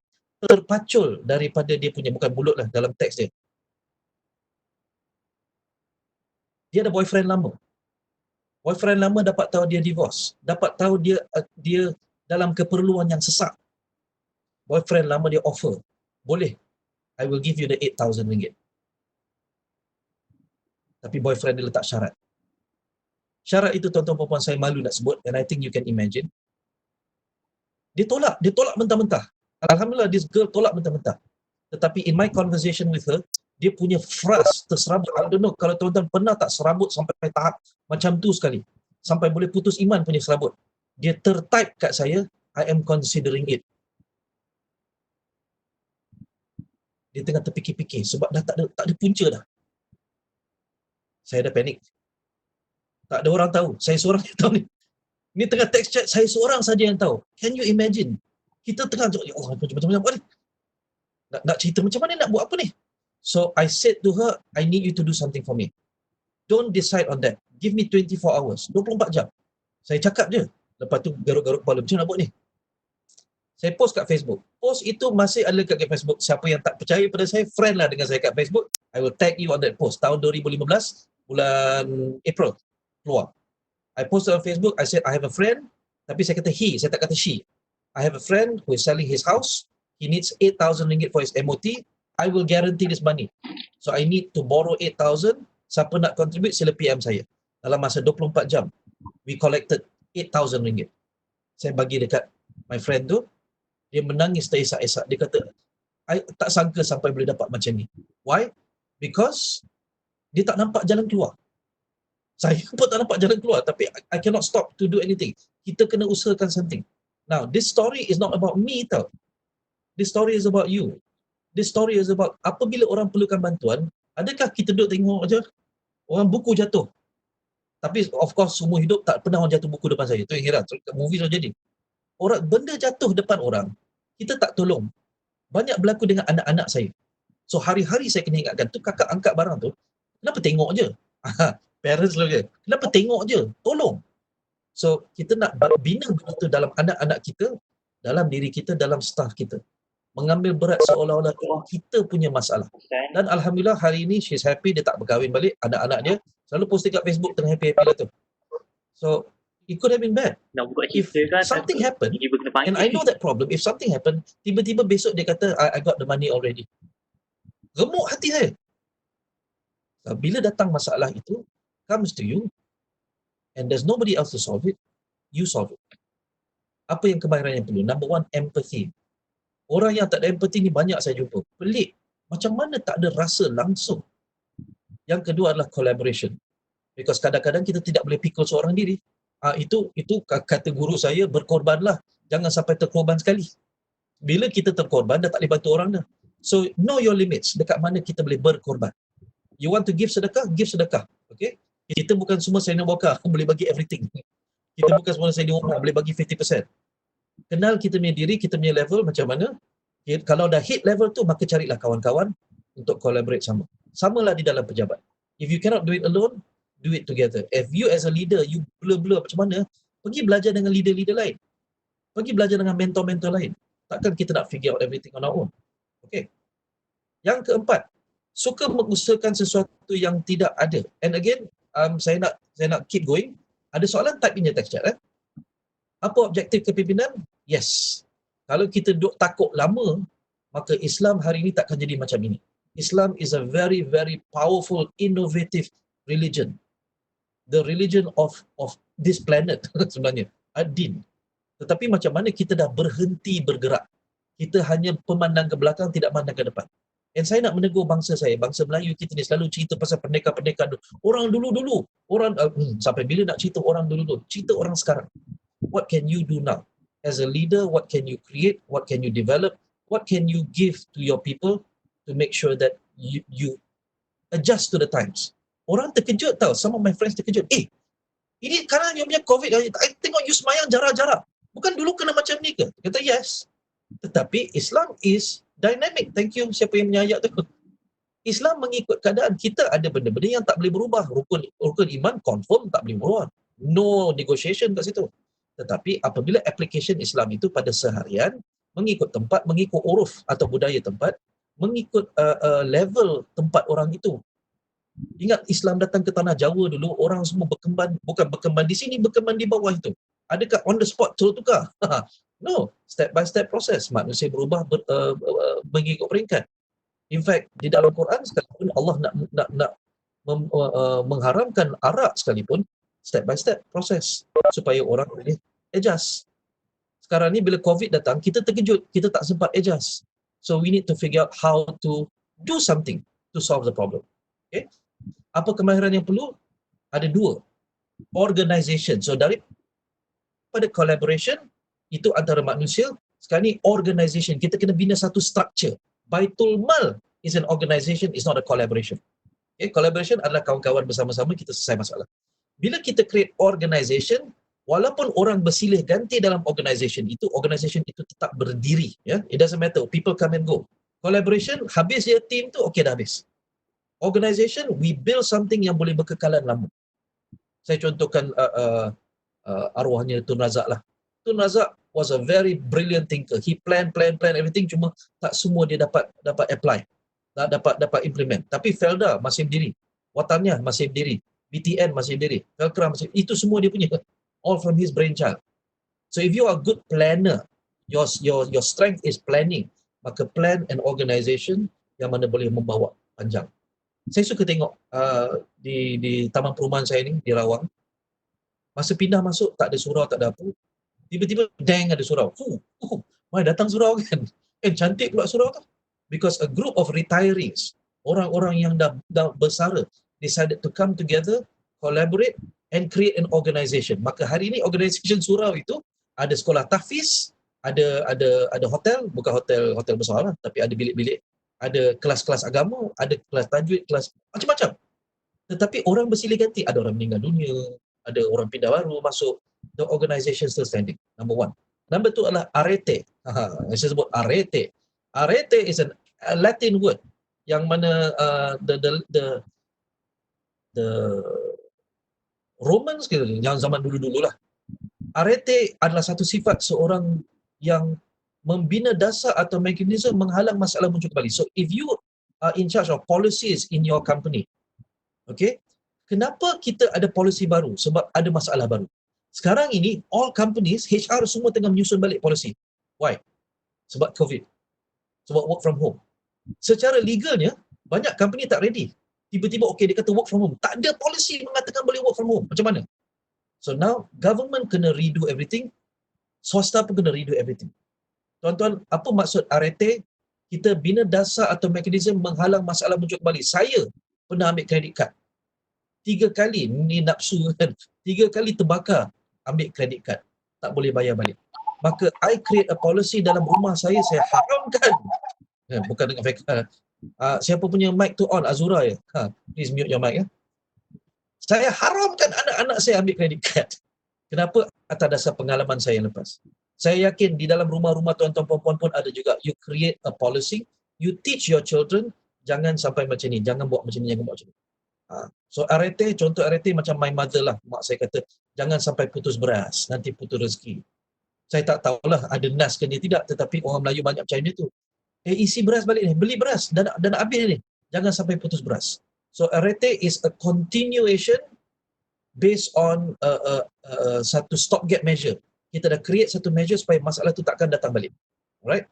terpacul daripada dia punya, bukan mulut lah, dalam teks dia. Dia ada boyfriend lama. Boyfriend lama dapat tahu dia divorce. Dapat tahu dia dalam keperluan yang sesak. Boyfriend lama dia offer, boleh, I will give you the RM8,000. Tapi boyfriend dia letak syarat. Syarat itu tuan-tuan perempuan saya malu nak sebut, and I think you can imagine. Dia tolak mentah-mentah. Alhamdulillah, this girl tolak mentah-mentah. Tetapi in my conversation with her, dia punya frust terserabut. I don't know kalau tuan-tuan pernah tak serabut sampai tahap macam tu sekali. Sampai boleh putus iman punya serabut. Dia tertype kat saya, I am considering it. Dia tengah terfikir-fikir sebab dah tak ada punca dah. Saya dah panik. Tak ada orang tahu. Saya seorang yang tahu ni. Ni tengah text chat, saya seorang saja yang tahu. Can you imagine? Kita tengah, macam-macam apa ni? Nak cerita macam mana, nak buat apa ni? So I said to her, I need you to do something for me. Don't decide on that. Give me 24 hours, 24 jam. Saya cakap je. Lepas tu garuk-garuk kepala, macam mana nak buat ni? Saya post kat Facebook. Post itu masih ada kat Facebook. Siapa yang tak percaya pada saya, friend lah dengan saya kat Facebook. I will tag you on that post. Tahun 2015, bulan April, keluar. I posted on Facebook, I said I have a friend, tapi saya kata he, saya tak kata she. I have a friend who is selling his house. He needs RM8,000 for his MOT. I will guarantee this money. So I need to borrow 8,000. Siapa nak contribute, sila PM saya. Dalam masa 24 jam, we collected RM8,000. Saya bagi dekat my friend tu. Dia menangis terisak-isak. Dia kata, I tak sangka sampai boleh dapat macam ni. Why? Because dia tak nampak jalan keluar. Saya pun tak nampak jalan keluar, tapi I cannot stop to do anything. Kita kena usahakan something. Now, this story is not about me tau. This story is about you. This story is about apabila orang perlukan bantuan, adakah kita duduk tengok je orang buku jatuh? Tapi of course semua hidup tak pernah orang jatuh buku depan saya. Itu yang heran. So, movie dah jadi. Orang benda jatuh depan orang, kita tak tolong. Banyak berlaku dengan anak-anak saya. So hari-hari saya kena ingatkan tu, kakak angkat barang tu, kenapa tengok je? Parents lah je. Kenapa tengok je? Tolong. So kita nak bina benda tu dalam anak-anak kita, dalam diri kita, dalam staff kita. Mengambil berat seolah-olah kita punya masalah. Dan Alhamdulillah hari ini she's happy, dia tak berkahwin balik. Anak-anak dia selalu posting kat Facebook tengah happy-happy lah tu. So it could have been bad. If something happened, and I know that problem, if something happened, tiba-tiba besok dia kata, I got the money already. Remuk hati saya. Bila datang masalah itu, comes to you, and there's nobody else to solve it, you solve it. Apa yang kemahiran yang perlu? Number one, empathy. Orang yang tak ada empathy ni banyak saya jumpa. Pelik. Macam mana tak ada rasa langsung? Yang kedua adalah collaboration. Because kadang-kadang kita tidak boleh pikul seorang diri. Itu kata guru saya, berkorbanlah. Jangan sampai terkorban sekali. Bila kita terkorban, dah tak boleh bantu orang dah. So, know your limits. Dekat mana kita boleh berkorban. You want to give sedekah? Give sedekah. Okay? Kita bukan semua Sayyidina Abu Bakar boleh bagi everything. Kita bukan semua Sayyidina Umar boleh bagi 50%. Kenal kita punya diri, kita punya level macam mana. Kalau dah hit level tu, maka carilah kawan-kawan untuk collaborate sama. Samalah di dalam pejabat. If you cannot do it alone, do it together. If you as a leader, you blur-blur macam mana, pergi belajar dengan leader-leader lain. Pergi belajar dengan mentor-mentor lain. Takkan kita nak figure out everything on our own. Okay. Yang keempat, suka mengusahakan sesuatu yang tidak ada. And again, saya nak keep going. Ada soalan, type in your text chat. Apa objektif kepimpinan? Yes. Kalau kita duduk takut lama, maka Islam hari ini takkan jadi macam ini. Islam is a very, very powerful, innovative religion. The religion of this planet sebenarnya. Ad-din. Tetapi macam mana kita dah berhenti bergerak. Kita hanya memandang ke belakang, tidak pandang ke depan. Dan saya nak menegur bangsa saya, bangsa Melayu kita ni selalu cerita pasal pendekar-pendekar orang dulu-dulu. Orang sampai bila nak cerita orang dulu-dulu? Cerita orang sekarang. What can you do now? As a leader, what can you create? What can you develop? What can you give to your people to make sure that you adjust to the times? Orang terkejut tau. Some of my friends terkejut. Ini sekarang you punya COVID, I tengok you semayang jarak-jarak. Bukan dulu kena macam ni ke? Kata yes. Tetapi Islam is dynamic. Thank you siapa yang menyayat tu. Islam mengikut keadaan. Kita ada benda-benda yang tak boleh berubah. Rukun iman confirm tak boleh berubah. No negotiation kat situ. Tetapi apabila application Islam itu pada seharian, mengikut tempat, mengikut uruf atau budaya tempat, mengikut level tempat orang itu. Ingat Islam datang ke tanah Jawa dulu, orang semua berkembang, bukan berkembang di sini, berkembang di bawah itu. Adakah on the spot terus tukar? No, step by step proses. Manusia berubah mengikut peringkat. In fact, di dalam Quran sekalipun Allah nak mengharamkan arak sekalipun, step by step proses supaya orang boleh adjust. Sekarang ni bila COVID datang, kita terkejut, kita tak sempat adjust. So we need to figure out how to do something to solve the problem. Okay? Apa kemahiran yang perlu? Ada dua. Organization. So daripada collaboration, itu antara manusia. Sekarang ni organization. Kita kena bina satu structure. Baitul Mal is an organization, is not a collaboration. Okay? Collaboration adalah kawan-kawan bersama-sama, kita selesai masalah. Bila kita create organization, walaupun orang bersilih ganti dalam organization itu tetap berdiri. Ya? It doesn't matter. People come and go. Collaboration, habis je team tu, okay dah habis. Organization, we build something yang boleh berkekalan lama. Saya contohkan arwahnya Tun Razak lah. Tun Razak was a very brilliant thinker. He plan everything, cuma tak semua dia dapat apply. Dapat implement. Tapi Felda masih berdiri. Watannya masih berdiri. BTN masih berdiri. Velcro masih, itu semua dia punya. All from his brainchild. So if you are a good planner, your strength is planning, maka plan and organization yang mana boleh membawa panjang. Saya suka tengok di taman perumahan saya ni, di Rawang. Masa pindah masuk, tak ada surau, tak ada apa. Tiba-tiba, dang, ada surau. Mana datang surau kan? Cantik pula surau tu. Because a group of retirees, orang-orang yang dah bersara, decided to come together, collaborate and create an organization. Maka hari ini organisation surau itu ada sekolah tahfiz, ada hotel, bukan hotel besar lah, tapi ada bilik-bilik, ada kelas-kelas agama, ada kelas tajwid, kelas macam-macam. Tetapi orang bersilih ganti, ada orang meninggal dunia, ada orang pindah baru masuk. The organization still standing. Number one. Number two adalah arete. Saya sebut arete. Arete is a Latin word yang mana the Romans gitu, yang zaman dulu-dulu lah. Arete adalah satu sifat seorang yang membina dasar atau mekanisme menghalang masalah muncul kembali. So if you are in charge of policies in your company, okay, kenapa kita ada polisi baru? Sebab ada masalah baru. Sekarang ini all companies, HR semua tengah menyusun balik polisi. Why? Sebab COVID. Sebab work from home. Secara legalnya banyak company tak ready. Tiba-tiba okay, dia kata work from home. Tak ada polisi mengatakan boleh work from home. Macam mana? So now government kena redo everything. Swasta pun kena redo everything. Tuan-tuan, apa maksud arete? Kita bina dasar atau mekanisme menghalang masalah muncul kembali. Saya pernah ambil kredit card. 3 kali, ni nafsu kan. 3 kali terbakar ambil kredit card. Tak boleh bayar balik. Maka I create a policy dalam rumah saya haramkan. Bukan dengan siapa punya mic tu on? Azura ya? Please mute your mic ya. Saya haramkan anak-anak saya ambil kredit card. Kenapa? Atas dasar pengalaman saya yang lepas. Saya yakin di dalam rumah-rumah tuan-tuan perempuan pun ada juga. You create a policy, you teach your children, jangan sampai macam ni, jangan buat macam ni, jangan buat macam ni. So arete, contoh arete macam my mother lah. Mak saya kata, jangan sampai putus beras, nanti putus rezeki. Saya tak tahulah ada nas ke ni tidak, tetapi orang Melayu banyak percaya tu. Isi beras balik ni, beli beras dan nak habis ni. Jangan sampai putus beras. So arete is a continuation based on satu stopgap measure. Kita dah create satu measure supaya masalah tu takkan datang balik. Alright?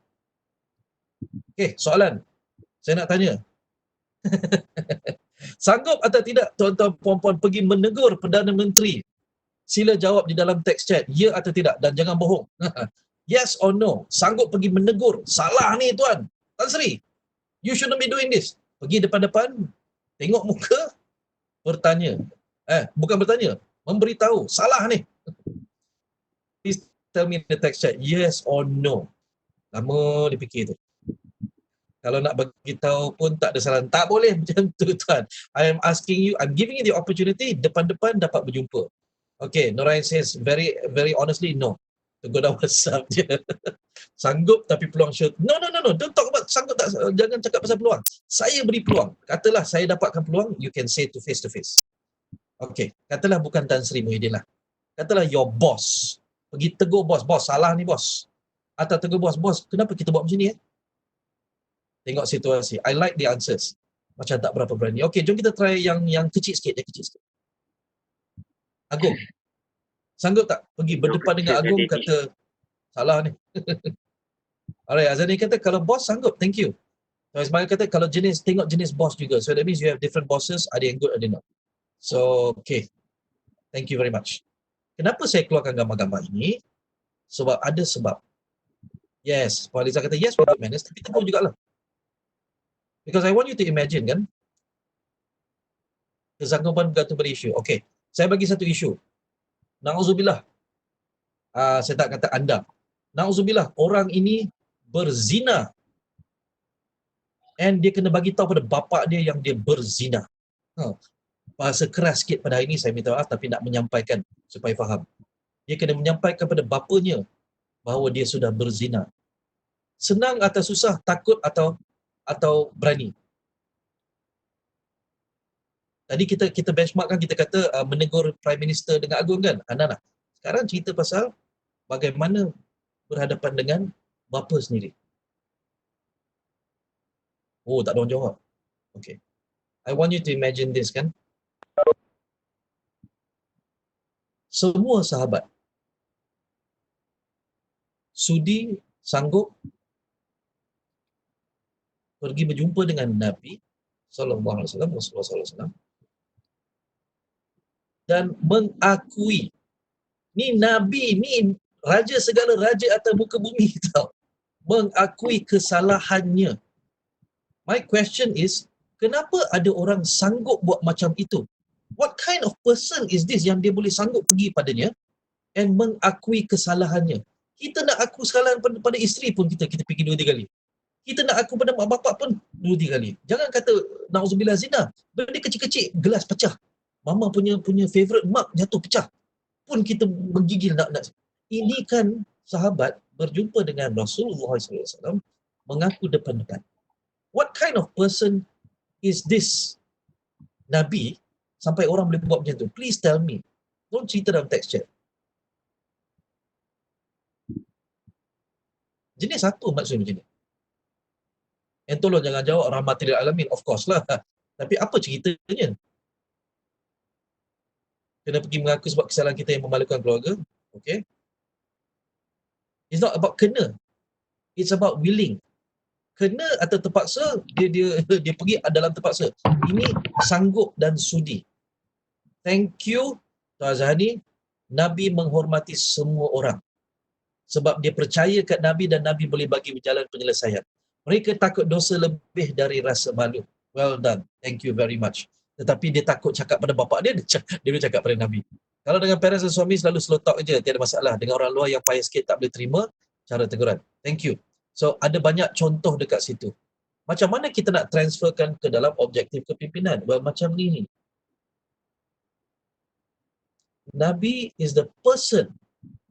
Okay, soalan. Saya nak tanya. Sanggup atau tidak tuan-tuan puan-puan pergi menegur Perdana Menteri? Sila jawab di dalam teks chat, ya atau tidak, dan jangan bohong. Yes or no? Sanggup pergi menegur? Salah ni tuan. Tan Sri, you shouldn't be doing this. Pergi depan-depan, tengok muka, bertanya. Bukan bertanya, memberitahu. Salah ni. Please tell me in the text chat, yes or no. Lama dia fikir tu. Kalau nak bagi tahu pun tak ada salah. Tak boleh macam tu tuan. I am asking you, I'm giving you the opportunity, depan-depan dapat berjumpa. Okay, Norain says very very honestly, no. Tegur dah WhatsApp je. Sanggup tapi peluang shoot. No. Don't talk about sanggup tak. Jangan cakap pasal peluang. Saya beri peluang. Katalah saya dapatkan peluang, you can say to face. Okay, katalah bukan Tan Sri Muhyiddin lah. Katalah your boss. Pergi tegur bos, salah ni bos. Atau tegur bos, kenapa kita buat macam ni Tengok situasi. I like the answers. Macam tak berapa berani. Okay, jom kita try yang kecil sikit. Agong. Sanggup tak pergi berdepan dengan Agong kata salah ni. Alright, Azani kata kalau bos sanggup, thank you. So Ismail kata kalau tengok jenis bos juga. So that means you have different bosses, ada yang good, ada yang not. So, okay. Thank you very much. Kenapa saya keluarkan gambar-gambar ini? Sebab ada sebab. Yes, Puan Liza kata yes, good manners, tapi tegur jugalah. Because I want you to imagine kan, kesanggupan bergantung pada isu. Okay, saya bagi satu isu. Na'udzubillah. Saya tak kata anda. Na'udzubillah, orang ini berzina. And dia kena bagi tahu pada bapa dia yang dia berzina. Bahasa keras sikit pada hari ini, saya minta maaf tapi nak menyampaikan supaya faham. Dia kena menyampaikan pada bapanya bahawa dia sudah berzina. Senang atau susah, takut atau berani. Tadi kita benchmark kan, kita kata menegur Prime Minister dengan Agong kan? Nah. Sekarang cerita pasal bagaimana berhadapan dengan bapa sendiri. Oh, tak ada orang jawab. Okay. I want you to imagine this kan. Semua sahabat sudi sanggup pergi berjumpa dengan Nabi sallallahu alaihi wasallam, Rasulullah sallallahu alaihi wasallam, dan mengakui ni Nabi ni raja segala raja atas muka bumi tau, mengakui kesalahannya. My question is, kenapa ada orang sanggup buat macam itu? What kind of person is this yang dia boleh sanggup pergi padanya and mengakui kesalahannya? Kita nak aku kesalahan pada isteri pun kita fikir 2-3 kali. Kita nak aku pada mak bapak pun 2-3 kali. Jangan kata na'udzubillah zina. Benda kecil-kecil, gelas pecah. Mama punya favorite mug jatuh pecah. Pun kita menggigil nak. Ini kan sahabat berjumpa dengan Rasulullah SAW mengaku depan-depan. What kind of person is this Nabi sampai orang boleh buat macam tu? Please tell me. Don't cerita dalam text chat. Jenis satu maksud macam ni. And tolong jangan jawab rahmatil alamin. Of course lah. Tapi apa ceritanya? Kena pergi mengaku sebab kesalahan kita yang memalukan keluarga. Okay. It's not about kena. It's about willing. Kena atau terpaksa, dia pergi dalam terpaksa. Ini sanggup dan sudi. Thank you, Tuan Azhani. Nabi menghormati semua orang. Sebab dia percaya kat Nabi dan Nabi boleh bagi berjalan penyelesaian. Mereka takut dosa lebih dari rasa malu. Well done. Thank you very much. Tetapi dia takut cakap pada bapa dia, dia boleh cakap pada Nabi. Kalau dengan parents dan suami selalu slow talk je, tiada masalah. Dengan orang luar yang payah sikit tak boleh terima cara teguran. Thank you. So ada banyak contoh dekat situ. Macam mana kita nak transferkan ke dalam objektif kepimpinan? Well, macam ni. Nabi is the person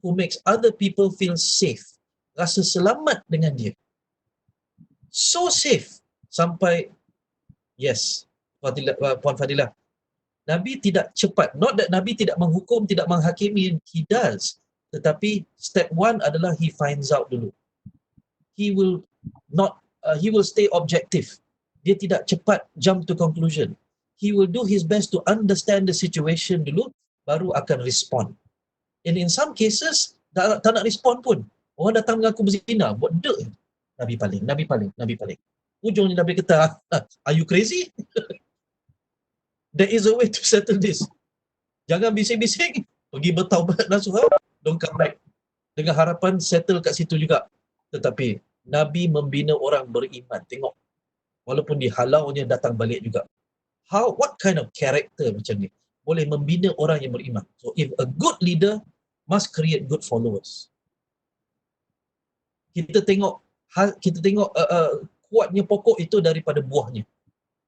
who makes other people feel safe. Rasa selamat dengan dia. So safe. Sampai, yes, Puan Fadilah. Nabi tidak cepat. Not that Nabi tidak menghukum, tidak menghakimi. He does. Tetapi step one adalah he finds out dulu. He will he will stay objective. Dia tidak cepat jump to conclusion. He will do his best to understand the situation dulu, baru akan respond. And in some cases, tak nak respond pun. Orang datang mengaku berzina, buat dek. Nabi paling. Ujungnya Nabi kata, are you crazy? There is a way to settle this. Jangan bising-bising, pergi bertaubat nasuha, don't come back. Dengan harapan settle kat situ juga. Tetapi Nabi membina orang beriman. Tengok, walaupun dihalaunya datang balik juga. What kind of character macam ni boleh membina orang yang beriman? So if a good leader must create good followers. Kita tengok kuatnya pokok itu daripada buahnya.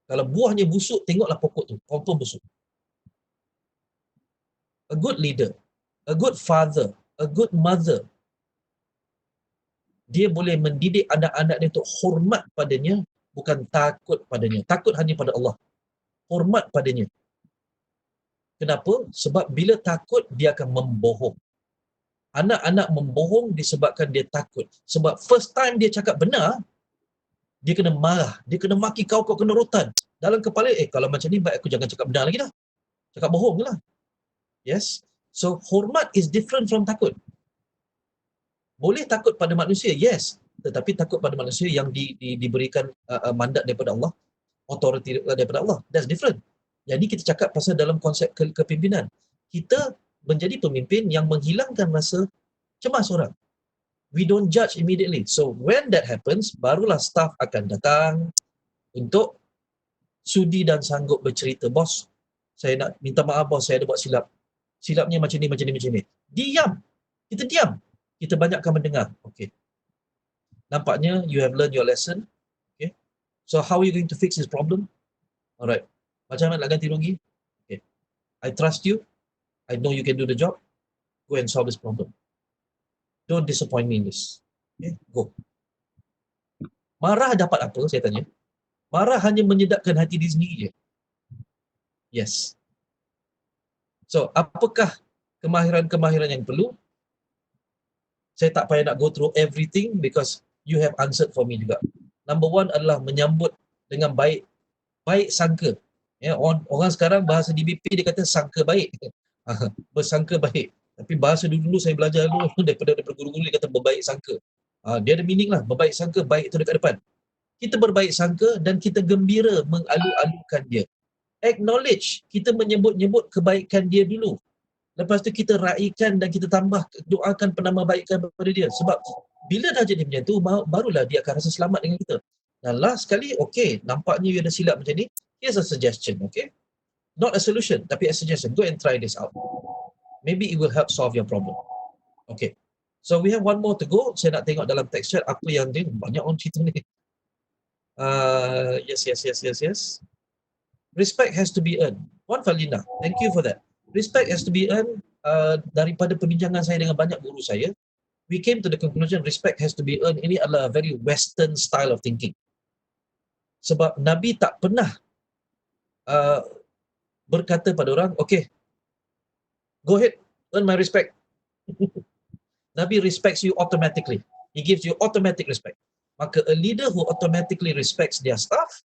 Kalau buahnya busuk, tengoklah pokok tu, confirm busuk. A good leader, a good father, a good mother, dia boleh mendidik anak-anak dia untuk hormat padanya, bukan takut padanya. Takut hanya pada Allah. Hormat padanya. Kenapa? Sebab bila takut, dia akan membohong. Anak-anak membohong disebabkan dia takut. Sebab first time dia cakap benar, dia kena marah, dia kena maki kau kena rotan. Dalam kepala, kalau macam ni baik aku jangan cakap benar lagi dah. Cakap bohong je lah. Yes. So hormat is different from takut. Boleh takut pada manusia, yes. Tetapi takut pada manusia yang diberikan mandat daripada Allah, authority daripada Allah. That's different. Jadi kita cakap pasal dalam konsep kepimpinan. Kita menjadi pemimpin yang menghilangkan rasa cemas orang. We don't judge immediately. So when that happens, barulah staff akan datang untuk sudi dan sanggup bercerita, bos, saya nak minta maaf bos, saya ada buat silap. Silapnya macam ni. Diam. Kita diam. Kita banyakkan mendengar. Okay. Nampaknya you have learned your lesson. Okay. So how are you going to fix this problem? Alright. Macam mana nak ganti rugi? Okay. I trust you. I know you can do the job. Go and solve this problem. Don't disappoint me in this. Okay. Go. Marah dapat apa? Saya tanya. Marah hanya menyedapkan hati diri sendiri je. Yes. So, apakah kemahiran-kemahiran yang perlu? Saya tak payah nak go through everything because you have answered for me juga. Number one adalah menyambut dengan baik. Baik sangka. Ya, orang sekarang bahasa DBP dia kata sangka baik. Bersangka baik. Tapi bahasa dulu saya belajar dulu daripada guru-guru dia kata berbaik sangka. Dia ada meaning lah. Berbaik sangka, baik itu dekat depan. Kita berbaik sangka dan kita gembira mengalu-alukan dia. Acknowledge, kita menyebut-nyebut kebaikan dia dulu. Lepas tu kita raikan dan kita tambah doakan penambahbaikan kepada dia. Sebab bila dah jadi macam tu, barulah dia akan rasa selamat dengan kita. Dan last sekali, okay, nampaknya you ada silap macam ni. Here's a suggestion, okay? Not a solution, tapi a suggestion. Go and try this out. Maybe it will help solve your problem. Okay. So we have one more to go. Saya nak tengok dalam text chat apa yang dia, banyak orang cerita ni. Yes. Respect has to be earned. Wan Falina, thank you for that. Respect has to be earned. Daripada perbincangan saya dengan banyak guru saya, we came to the conclusion respect has to be earned. Ini adalah a very Western style of thinking. Sebab Nabi tak pernah berkata pada orang, okay, go ahead, earn my respect. Nabi respects you automatically. He gives you automatic respect. Maka a leader who automatically respects their staff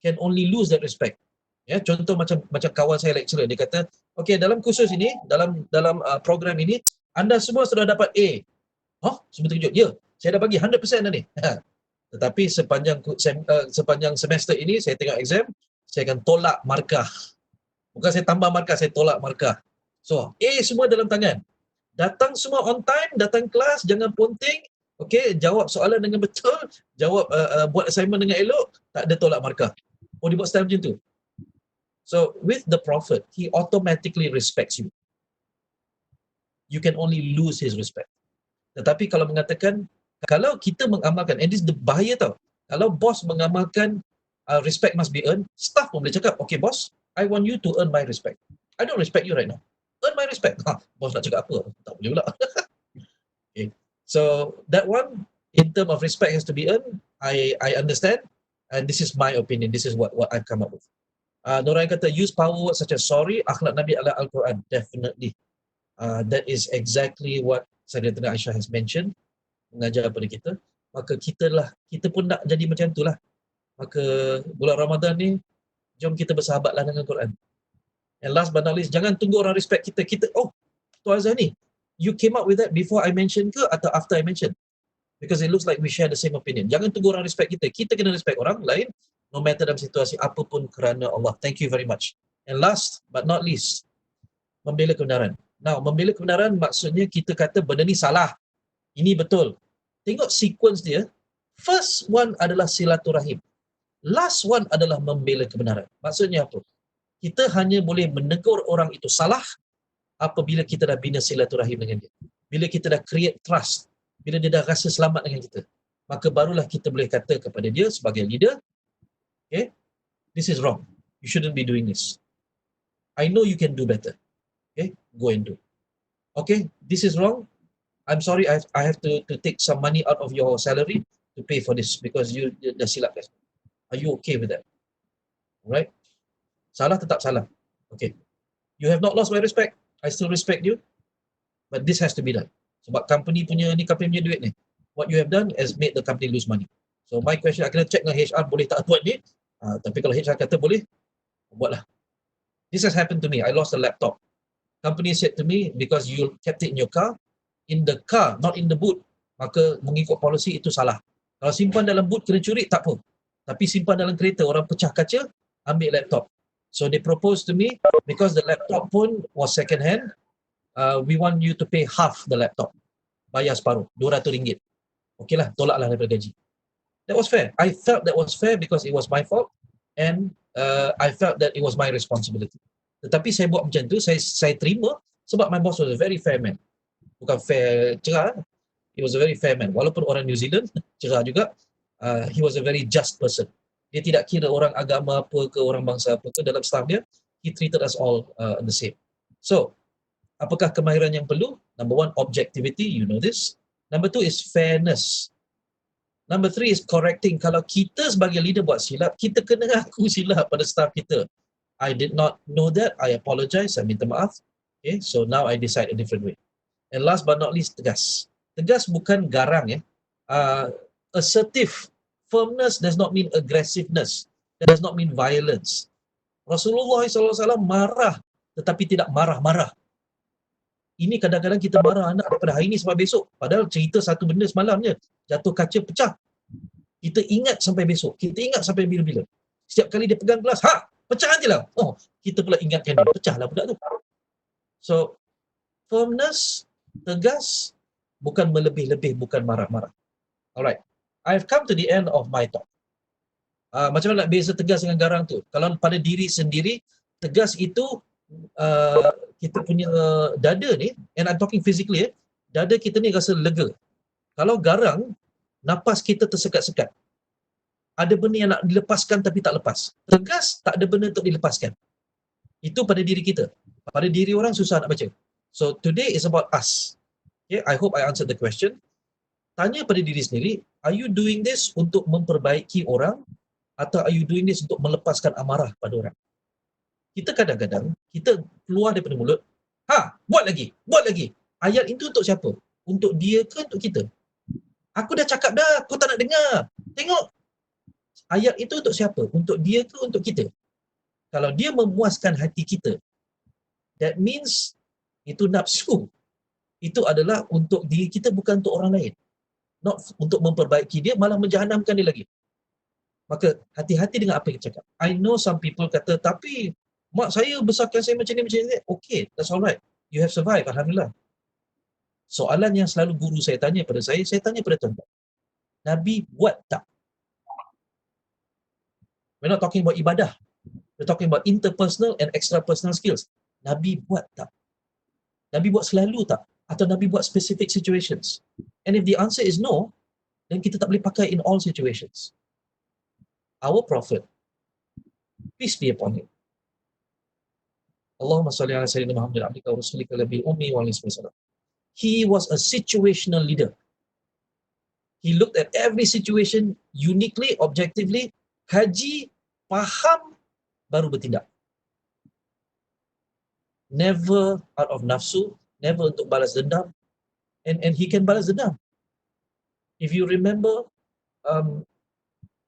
can only lose that respect. Ya, contoh macam kawan saya lecturer, dia kata, okay, dalam kursus ini, dalam program ini, anda semua sudah dapat A. Semua terkejut. Ya, saya dah bagi 100% dah ni. Tetapi sepanjang semester ini, saya tengok exam, saya akan tolak markah. Bukan saya tambah markah, saya tolak markah. So, A semua dalam tangan. Datang semua on time, datang kelas, jangan ponting. Okay, jawab soalan dengan betul, jawab buat assignment dengan elok, tak ada tolak markah. Dia buat style macam tu. So, with the Prophet, he automatically respects you. You can only lose his respect. Tetapi kalau mengatakan, kalau kita mengamalkan, and this is the bahaya tau, kalau bos mengamalkan respect must be earned, staff pun boleh cakap, okay boss, I want you to earn my respect. I don't respect you right now. Earn my respect. Bos nak cakap apa? Tak boleh pula. Okay. So, that one, in terms of respect has to be earned, I understand, and this is my opinion. This is what I've come up with. Nurain kata, use power words such as sorry, akhlak Nabi ala Al-Quran. Definitely. That is exactly what Sayyidatina Aisyah has mentioned, mengajar pada kita. Maka kita pun nak jadi macam itulah. Maka bulan Ramadan ni, jom kita bersahabatlah dengan Quran. And last but not least, jangan tunggu orang respect kita. Tuan Azhar ni, you came up with that before I mention ke atau after I mention? Because it looks like we share the same opinion. Jangan tunggu orang respect kita. Kita kena respect orang lain, no matter dalam situasi apapun kerana Allah. Thank you very much. And last but not least, membela kebenaran. Now, membela kebenaran maksudnya kita kata benda ni salah. Ini betul. Tengok sequence dia. First one adalah silaturahim. Last one adalah membela kebenaran. Maksudnya apa? Kita hanya boleh menegur orang itu salah apabila kita dah bina silaturahim dengan dia. Bila kita dah create trust. Bila dia dah rasa selamat dengan kita. Maka barulah kita boleh kata kepada dia sebagai leader, okay, this is wrong. You shouldn't be doing this. I know you can do better. Okay, go and do. Okay, this is wrong. I'm sorry, I have to take some money out of your salary to pay for this because you dah silap. Are you okay with that? Alright? Salah tetap salah. Okay. You have not lost my respect. I still respect you. But this has to be done. Sebab company punya duit ni. What you have done has made the company lose money. So my question, I kena check dengan HR boleh tak buat ni. Tapi kalau HR kata boleh, buatlah. This has happened to me. I lost a laptop. Company said to me, because you kept it in your car, not in the boot, maka mengikut policy itu salah. Kalau simpan dalam boot kena curi, tak apa. Tapi simpan dalam kereta, orang pecah kaca, ambil laptop. So they proposed to me, because the laptop pun was second hand, we want you to pay half the laptop. Bayar separuh, RM200. Okay lah, tolaklah daripada gaji. That was fair. I felt that was fair because it was my fault and I felt that it was my responsibility. Tetapi saya buat macam tu, saya terima sebab my boss was a very fair man. Bukan fair cerah, he was a very fair man. Walaupun orang New Zealand, cerah juga, he was a very just person. Dia tidak kira orang agama apa ke, orang bangsa apa ke, dalam staff dia, he treated us all the same. So, apakah kemahiran yang perlu? Number one, objectivity, you know this. Number two is fairness. Number three is correcting. Kalau kita sebagai leader buat silap, kita kena ngaku silap pada staff kita. I did not know that. I apologize. I minta maaf. Okay, so now I decide a different way. And last but not least, tegas. Tegas bukan garang ya. Assertive. Firmness does not mean aggressiveness. That does not mean violence. Rasulullah SAW marah tetapi tidak marah-marah. Ini kadang-kadang kita marah anak daripada hari ini sampai besok. Padahal cerita satu benda semalam je. Jatuh kaca pecah. Kita ingat sampai besok. Kita ingat sampai bila-bila. Setiap kali dia pegang gelas, pecah je lah. Oh, kita pula ingatkan dia. Pecahlah budak tu. So, firmness, tegas, bukan melebih-lebih, bukan marah-marah. Alright. I've come to the end of my talk. Macam mana nak beza tegas dengan garang tu? Kalau pada diri sendiri, tegas itu kita punya dada ni, and I'm talking physically, dada kita ni rasa lega. Kalau garang, napas kita tersekat-sekat. Ada benda yang nak dilepaskan tapi tak lepas. Tegas, tak ada benda untuk dilepaskan. Itu pada diri kita. Pada diri orang susah nak baca. So today is about us. Okay, I hope I answered the question. Tanya pada diri sendiri, are you doing this untuk memperbaiki orang atau are you doing this untuk melepaskan amarah pada orang? Kita kadang-kadang, kita keluar daripada mulut, buat lagi. Ayat itu untuk siapa? Untuk dia ke untuk kita? Aku dah cakap dah, kau tak nak dengar. Tengok. Ayat itu untuk siapa? Untuk dia ke untuk kita? Kalau dia memuaskan hati kita, that means itu nafsu. Itu adalah untuk diri kita, bukan untuk orang lain. Not untuk memperbaiki dia, malah menjahanamkan dia lagi. Maka hati-hati dengan apa yang kita cakap. I know some people kata, tapi mak saya besarkan saya macam ni. Okay, that's alright. You have survived, Alhamdulillah. Soalan yang selalu guru saya tanya pada saya tanya pada tuan-tuan. Nabi buat tak? We're not talking about ibadah. We're talking about interpersonal and extrapersonal skills. Nabi buat tak? Nabi buat selalu tak? Atau Nabi buat specific situations? And if the answer is no, then kita tak boleh pakai in all situations. Our Prophet, peace be upon him, Allahumma salli ala sayyidina Muhammad abdika wa rasulika nabil ummi wa alihi wasallam. He was a situational leader. He looked at every situation uniquely, objectively, kaji, faham, baru bertindak. Never out of nafsu, never untuk balas dendam, and he can balas dendam. If you remember,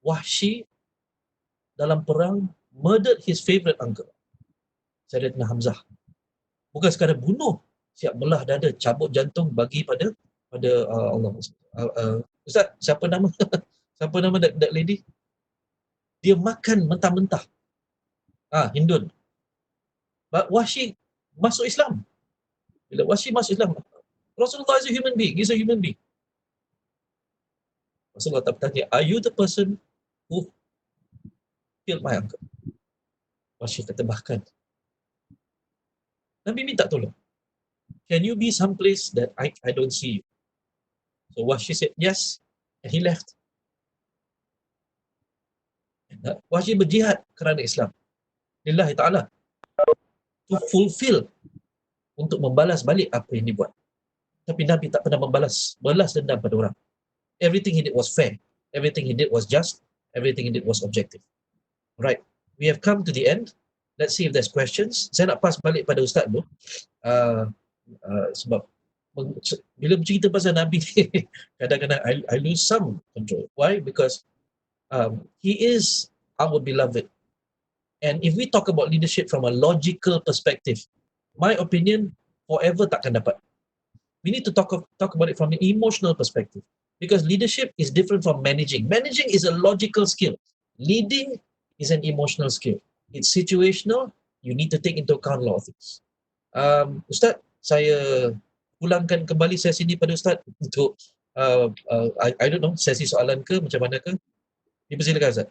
Wahsy dalam perang murdered his favorite uncle, Sayyidina Hamzah. Bukan sekadar bunuh, siap belah dada, cabut jantung bagi pada Allah. Ustaz, siapa nama siapa nama that lady? Dia makan mentah-mentah. Hindun. But Wahsy masuk Islam. Bila Wahsy masuk Islam, Rasulullah is a human being. He's a human being. Rasulullah tak bertanya, are you the person who killed my uncle? Wahsy kata, bahkan. Nabi minta tolong. Can you be someplace that I don't see you? So Wahsy said yes, and he left. And Wahsy berjihad kerana Islam. Lillahi ta'ala. To fulfill, untuk membalas balik apa yang dibuat. Tapi Nabi tak pernah balas dendam pada orang. Everything he did was fair. Everything he did was just. Everything he did was objective. Right. We have come to the end. Let's see if there's questions. Saya nak pass balik pada Ustaz dulu. Sebab bila bercerita pasal Nabi ni, kadang-kadang I lose some control. Why? Because he is our beloved. And if we talk about leadership from a logical perspective, my opinion, forever takkan dapat. We need to talk about it from an emotional perspective. Because leadership is different from managing. Managing is a logical skill. Leading is an emotional skill. It's situational. You need to take into account a lot of things. Ustaz, saya pulangkan kembali sesi ini pada Ustaz untuk I don't know, sesi soalan ke macam mana ke? Dipersilakan Ustaz.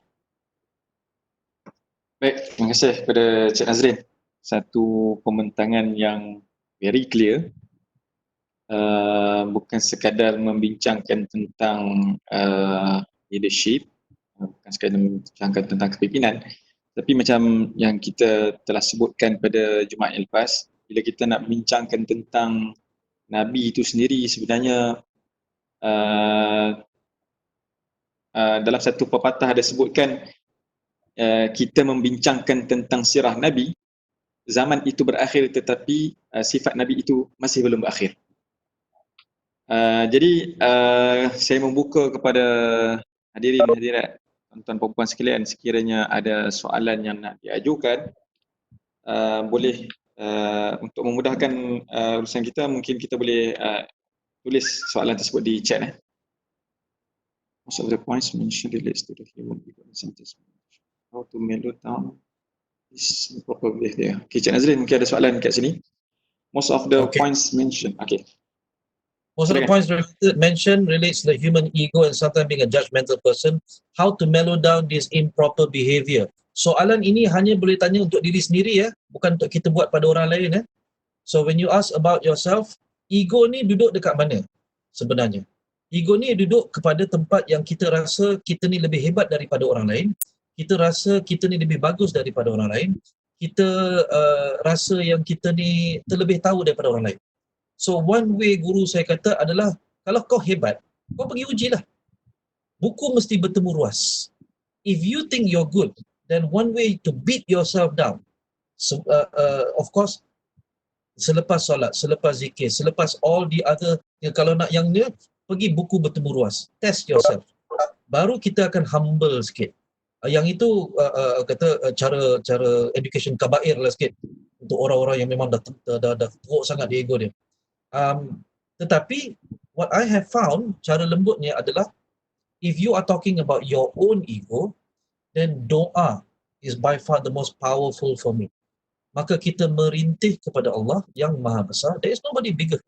Baik, terima kasih kepada Cik Nazrin. Satu pembentangan yang very clear. Bukan sekadar membincangkan tentang leadership, bukan sekadar membincangkan tentang kepimpinan, tapi macam yang kita telah sebutkan pada Jumaat yang lepas, bila kita nak bincangkan tentang Nabi itu sendiri, sebenarnya dalam satu pepatah ada sebutkan, kita membincangkan tentang sirah Nabi, zaman itu berakhir tetapi sifat Nabi itu masih belum berakhir. Jadi saya membuka kepada hadirin hadirat, tuan-tuan perempuan sekalian, sekiranya ada soalan yang nak diajukan, boleh untuk memudahkan urusan kita, mungkin kita boleh tulis soalan tersebut di chat. Most of the points mentioned relates to the human ego and sentiment. How to mellow down is proper behavior. Okay, Cik Nazrin, mungkin ada soalan kat sini. Most of the points mentioned. Okay. Most of the points mentioned relates to the human ego and sometimes being a judgmental person. How to mellow down this improper behavior. Soalan ini hanya boleh tanya untuk diri sendiri ya, bukan untuk kita buat pada orang lain ya. So when you ask about yourself, ego ni duduk dekat mana sebenarnya? Ego ni duduk kepada tempat yang kita rasa kita ni lebih hebat daripada orang lain. Kita rasa kita ni lebih bagus daripada orang lain. Kita rasa yang kita ni terlebih tahu daripada orang lain. So one way guru saya kata adalah, kalau kau hebat, kau pergi ujilah. Buku mesti bertemu ruas. If you think you're good, then one way to beat yourself down, of course, selepas solat, selepas zikir, selepas all the other, kalau nak yang dia, pergi buku bertemu ruas. Test yourself. Baru kita akan humble sikit. Yang itu kata cara education kabair lah sikit untuk orang-orang yang memang dah teruk sangat di ego dia. Tetapi what I have found, cara lembutnya adalah, if you are talking about your own ego, then doa is by far the most powerful for me. Maka kita merintih kepada Allah yang maha besar. There is nobody bigger.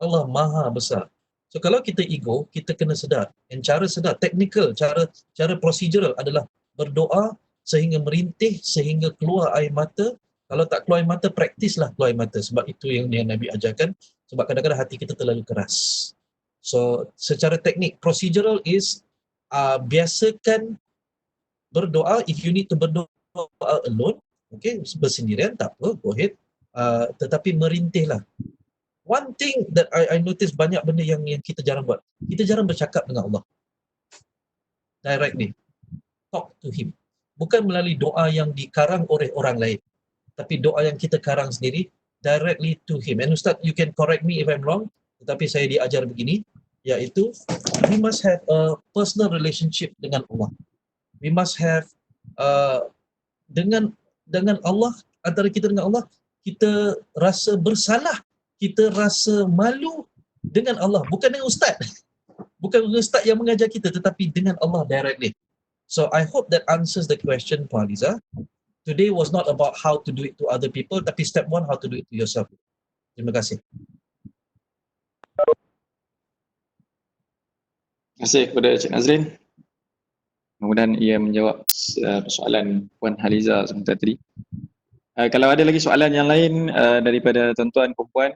Allah maha besar. So kalau kita ego, kita kena sedar. Dan cara sedar, technical, cara procedural adalah berdoa sehingga merintih, sehingga keluar air mata. Kalau tak keluar air mata, praktislah keluar air mata. Sebab itu yang Nabi ajarkan. Sebab kadang-kadang hati kita terlalu keras. So secara teknik, procedural is biasakan berdoa. If you need to berdoa alone, okay, bersendirian, tak apa, go ahead. Tetapi merintihlah. One thing that I notice, banyak benda yang kita jarang buat. Kita jarang bercakap dengan Allah directly. Talk to Him. Bukan melalui doa yang dikarang oleh orang lain, tapi doa yang kita karang sendiri. directly to him. And Ustaz, you can correct me if I'm wrong, tetapi saya diajar begini, iaitu we must have a personal relationship dengan Allah. We must have dengan Allah, antara kita dengan Allah, kita rasa bersalah, kita rasa malu dengan Allah, bukan dengan ustaz. Bukan dengan ustaz yang mengajar kita, tetapi dengan Allah directly. So I hope that answers the question, Puan Aliza. Today was not about how to do it to other people, tapi step 1, how to do it to yourself. Terima kasih. Terima kasih kepada Cik Nazrin. Mudah-mudahan ia menjawab persoalan Puan Haliza sebentar tadi. Kalau ada lagi soalan yang lain daripada tuan-tuan perempuan.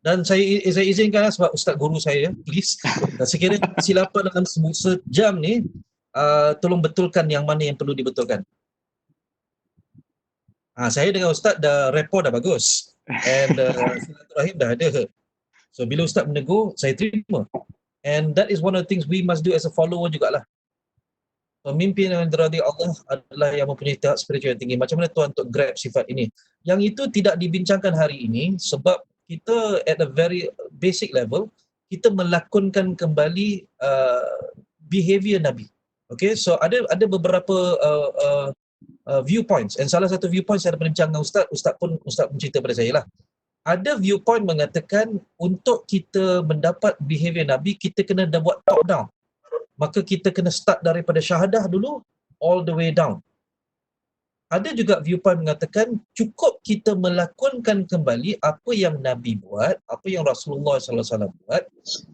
Dan saya izinkan sebab ustaz guru saya, please. Sekiranya kesilapan dalam sejam ni, tolong betulkan yang mana yang perlu dibetulkan. Saya dengan ustaz dah rapport dah bagus. And silaturahim dah ada. So bila ustaz menegur, saya terima. And that is one of the things we must do as a follower jugalah. Pemimpin yang dirahmati Allah adalah yang mempunyai tahap spiritual yang tinggi. Macam mana tuan untuk grab sifat ini? Yang itu tidak dibincangkan hari ini sebab kita at a very basic level, kita melakonkan kembali behavior Nabi. Okay, so ada beberapa viewpoints. And salah satu viewpoint saya ada berbincang dengan Ustaz pun mencerita pada saya lah. Ada viewpoint mengatakan untuk kita mendapat behavior Nabi, kita kena dah buat top down. Maka kita kena start daripada syahadah dulu all the way down. Ada juga viewpoint mengatakan cukup kita melakonkan kembali apa yang Nabi buat, apa yang Rasulullah SAW buat,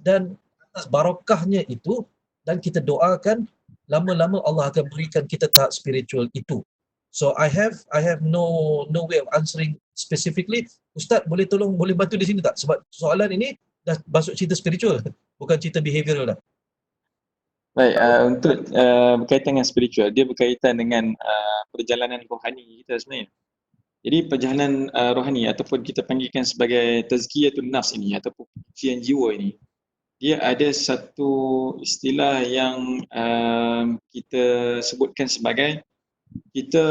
dan atas barakahnya itu, dan kita doakan lama-lama Allah akan berikan kita tahap spiritual itu. So I have no way of answering specifically. Ustaz boleh bantu di sini tak? Sebab soalan ini dah masuk cerita spiritual, bukan cerita behavioral dah. Baik, untuk berkaitan dengan spiritual, dia berkaitan dengan perjalanan rohani kita sebenarnya. Jadi perjalanan rohani ataupun kita panggilkan sebagai tazkiyatun nafs ini ataupun pensucian jiwa ini, dia ada satu istilah yang kita sebutkan sebagai kita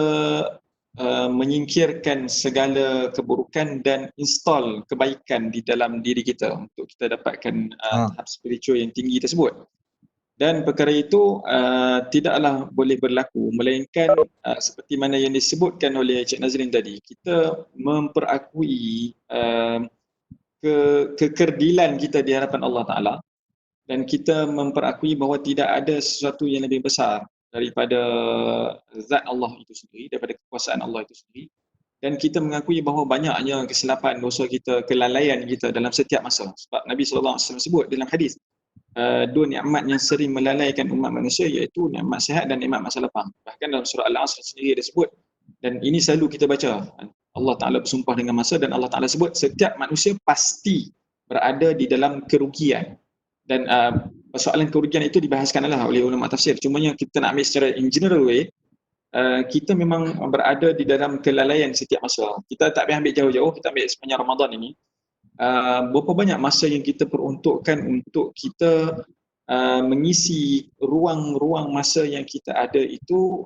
menyingkirkan segala keburukan dan install kebaikan di dalam diri kita untuk kita dapatkan tahap spiritual yang tinggi tersebut. Dan perkara itu tidaklah boleh berlaku melainkan seperti mana yang disebutkan oleh Cik Nazrin tadi, kita memperakui kekerdilan kita di hadapan Allah Ta'ala, dan kita memperakui bahawa tidak ada sesuatu yang lebih besar daripada zat Allah itu sendiri, daripada kekuasaan Allah itu sendiri, dan kita mengakui bahawa banyaknya kesilapan, dosa kita, kelalaian kita dalam setiap masa. Sebab Nabi SAW sebut dalam hadis, dua nikmat yang sering melalaikan umat manusia iaitu nikmat sihat dan nikmat masa lapang. Bahkan dalam surah Al-Asr sendiri ada sebut, dan ini selalu kita baca, Allah Ta'ala bersumpah dengan masa, dan Allah Ta'ala sebut setiap manusia pasti berada di dalam kerugian. Dan persoalan kerugian itu dibahaskanlah oleh ulama tafsir. Cuma yang kita nak ambil secara in general way, kita memang berada di dalam kelalaian setiap masa. Kita tak payah ambil jauh-jauh, kita ambil sepanjang Ramadan ini. Berapa banyak masa yang kita peruntukkan untuk kita mengisi ruang-ruang masa yang kita ada itu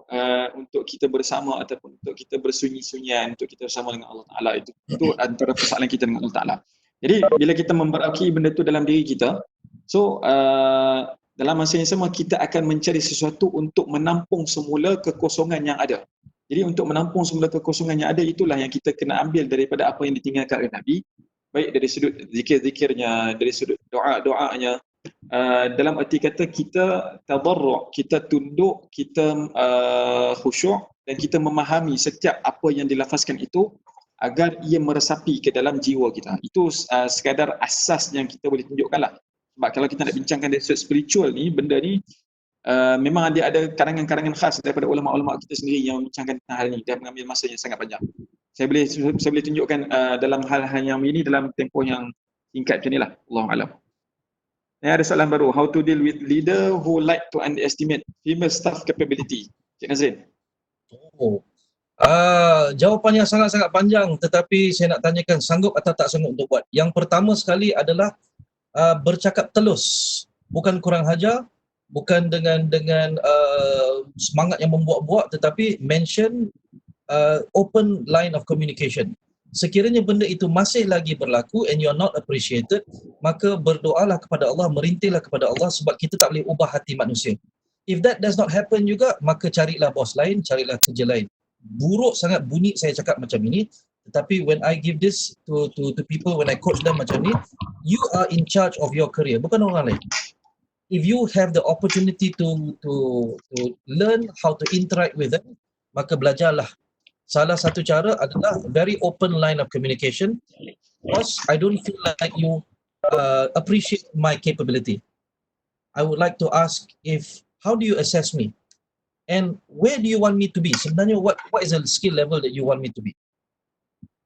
untuk kita bersama ataupun untuk kita bersunyi-sunyian, untuk kita bersama dengan Allah Ta'ala. Itu antara persoalan kita dengan Allah Ta'ala. Jadi bila kita memperakui benda itu dalam diri kita, so dalam masa yang sama kita akan mencari sesuatu untuk menampung semula kekosongan yang ada. Jadi untuk menampung semula kekosongan yang ada, itulah yang kita kena ambil daripada apa yang ditinggalkan oleh Nabi, baik dari sudut zikir-zikirnya, dari sudut doa-doanya, dalam arti kata kita tadarru', kita tunduk, kita khusyuk, dan kita memahami setiap apa yang dilafazkan itu agar ia meresapi ke dalam jiwa kita. Itu sekadar asas yang kita boleh tunjukkan lah. Sebab kalau kita nak bincangkan dari sudut spiritual ni, benda ni memang dia ada karangan-karangan khas daripada ulama-ulama kita sendiri yang membincangkan tentang hal ni dan mengambil masa yang sangat panjang. Saya boleh tunjukkan dalam hal-hal yang ini dalam tempoh yang singkat macam inilah. Allahu'alam. Ada soalan baru, how to deal with leader who like to underestimate female staff capability? Cik Nazrin. Jawapannya sangat-sangat panjang, tetapi saya nak tanyakan sanggup atau tak sanggup untuk buat. Yang pertama sekali adalah bercakap telus, bukan kurang hajar, bukan dengan semangat yang membuak-buak, tetapi mention open line of communication. Sekiranya benda itu masih lagi berlaku and you're not appreciated, maka berdoalah kepada Allah, merintihlah kepada Allah, sebab kita tak boleh ubah hati manusia. If that does not happen juga, maka carilah bos lain, carilah kerja lain. Buruk sangat bunyi saya cakap macam ini, tetapi when I give this to people, when I coach them macam ni, you are in charge of your career, bukan orang lain. If you have the opportunity to learn how to interact with them, maka belajarlah. Salah satu cara adalah very open line of communication. Because I don't feel like you appreciate my capability. I would like to ask how do you assess me? And where do you want me to be? Sebenarnya what is the skill level that you want me to be?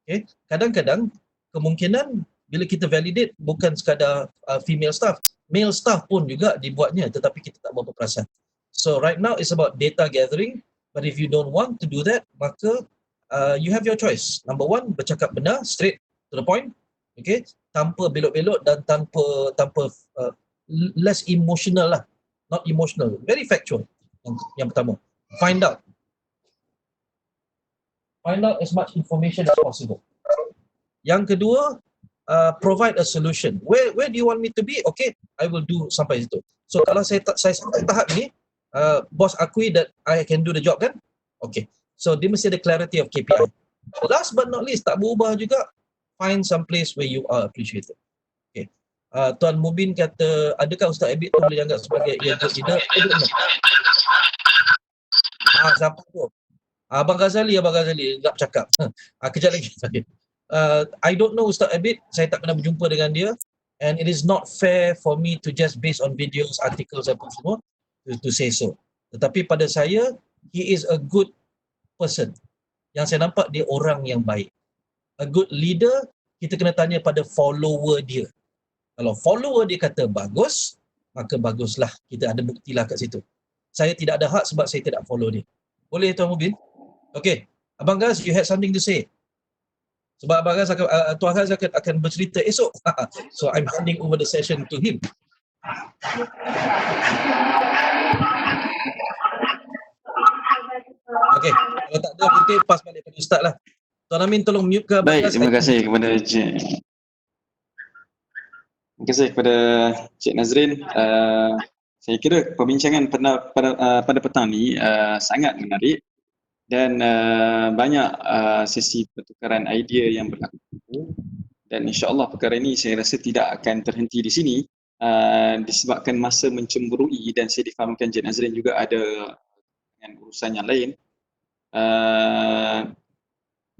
Okay. Kadang-kadang kemungkinan bila kita validate bukan sekadar female staff, male staff pun juga dibuatnya, tetapi kita tak berapa perasan. So right now it's about data gathering. But if you don't want to do that, maka you have your choice. Number one, bercakap benar, straight to the point, okay, tanpa belok-belok dan tanpa less emotional lah, not emotional, very factual. Yang pertama, find out as much information as possible. Yang kedua, provide a solution. Where do you want me to be? Okay, I will do sampai situ. So kalau saya sampai tahap ni, bos akui that I can do the job kan? Okay. So dia mesti ada clarity of KPI. Last but not least, tak berubah juga, find some place where you are appreciated. Okay. Tuan Mubin kata, adakah Ustaz Abid tu boleh anggap sebagai leader? Siapa tu? Abang Ghazali tak bercakap. Kejap lagi. I don't know Ustaz Abid, saya tak pernah berjumpa dengan dia, and it is not fair for me to just based on videos, articles apa semua to say so. Tetapi pada saya, he is a good person. Yang saya nampak dia orang yang baik. A good leader, kita kena tanya pada follower dia. Kalau follower dia kata bagus, maka baguslah. Kita ada buktilah kat situ. Saya tidak ada hak sebab saya tidak follow dia. Boleh Tuan Mubin? Okay. Abang Gaz, you had something to say. Sebab Abang Gaz Tuan Gaz akan bercerita esok. So I'm handing over the session to him. Okay, kalau tak ada mungkin pass balik pada Ustaz lah. Tuan Amin tolong mute ke? Baik, terima kasih kepada Cik. Terima kasih kepada Cik Nazrin. Saya kira perbincangan pada petang ni sangat menarik dan banyak sesi pertukaran idea yang berlaku, dan insya-Allah perkara ini saya rasa tidak akan terhenti di sini disebabkan masa mencemburui, dan saya difahamkan Cik Nazrin juga ada dengan urusan yang lain.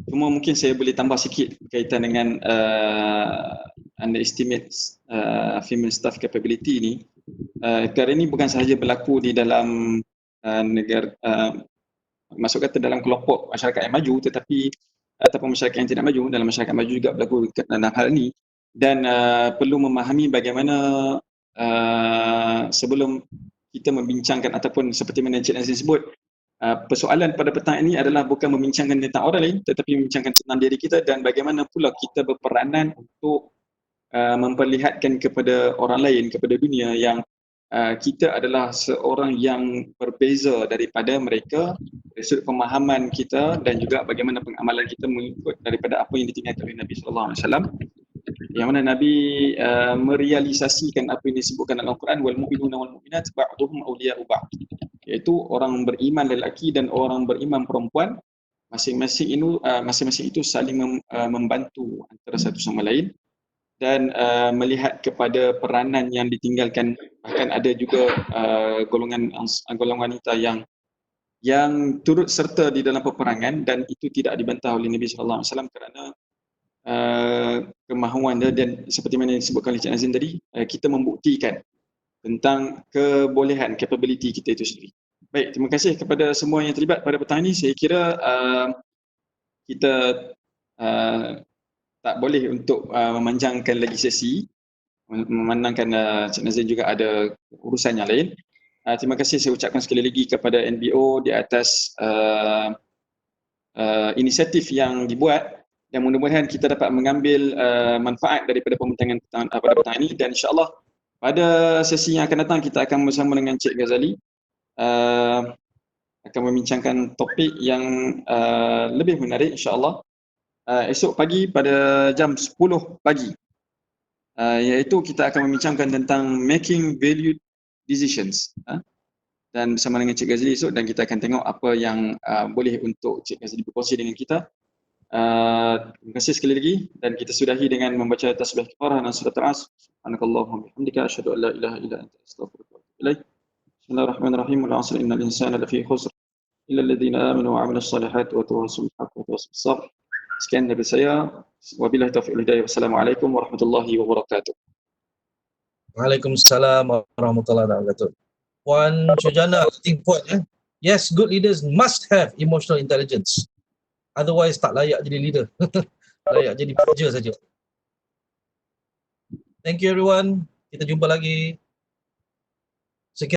Cuma mungkin saya boleh tambah sikit berkaitan dengan underestimate female staff capability ni. Perkara ini bukan sahaja berlaku di dalam negara, masuk kata dalam kelompok masyarakat yang maju, tetapi ataupun masyarakat yang tidak maju, dalam masyarakat maju juga berlaku dalam hal ini. Dan perlu memahami bagaimana sebelum kita membincangkan ataupun seperti mana Encik Nazrin sebut, persoalan pada petang ini adalah bukan membincangkan tentang orang lain, tetapi membincangkan tentang diri kita dan bagaimana pula kita berperanan untuk memperlihatkan kepada orang lain, kepada dunia yang kita adalah seorang yang berbeza daripada mereka dari sudut pemahaman kita dan juga bagaimana pengamalan kita mengikut daripada apa yang ditinggalkan oleh Nabi SAW, yang mana Nabi merealisasikan apa yang disebutkan dalam Al-Quran, wal mu'minuna wal mu'minat ba'duhum awliya'u ba'd, iaitu orang beriman lelaki dan orang beriman perempuan masing-masing itu saling membantu antara satu sama lain, dan melihat kepada peranan yang ditinggalkan. Bahkan ada juga golongan wanita yang turut serta di dalam peperangan, dan itu tidak dibantah oleh Nabi SAW kerana kemahuan dia, dan seperti mana yang disebutkan oleh Cik Nazrin tadi, kita membuktikan tentang kebolehan, capability kita itu sendiri. Baik, terima kasih kepada semua yang terlibat pada petang ini. Saya kira kita tak boleh untuk memanjangkan lagi sesi, memandangkan Cik Nazrin juga ada urusan yang lain. Terima kasih saya ucapkan sekali lagi kepada NBO di atas inisiatif yang dibuat, dan mudah-mudahan kita dapat mengambil manfaat daripada pembincangan pada petang ini, dan insya-Allah pada sesi yang akan datang kita akan bersama dengan Cik Ghazali akan membincangkan topik yang lebih menarik insya-Allah esok pagi pada jam 10 pagi. Iaitu kita akan membincangkan tentang making valued decisions. Dan bersama dengan Cik Ghazali esok, dan kita akan tengok apa yang boleh untuk Cik Ghazali berkongsi dengan kita. Terima kasih sekali lagi, dan kita sudahi dengan membaca tasbih kafarah dan surat Al-Asr. Subhanakallahumma bihamdika asyhadu an la ilaha illa anta astaghfiruka wa atubu ilaik. Bismillahirrahmanirrahim. Wal 'asri innal insana lafi khusr illa alladhina amanu wa 'amilus salihati wa tawassaw bil haqqi wa tawassaw bis sabr. Sekian dari saya. Wabillahi taufiq wal hidayah. Wassalamualaikum warahmatullahi wabarakatuh. Waalaikumsalam warahmatullahi wabarakatuh. Puan Syujana, I think point yes, good leaders must have emotional intelligence. Otherwise tak layak jadi leader. Layak jadi pekerja saja. Thank you everyone. Kita jumpa lagi.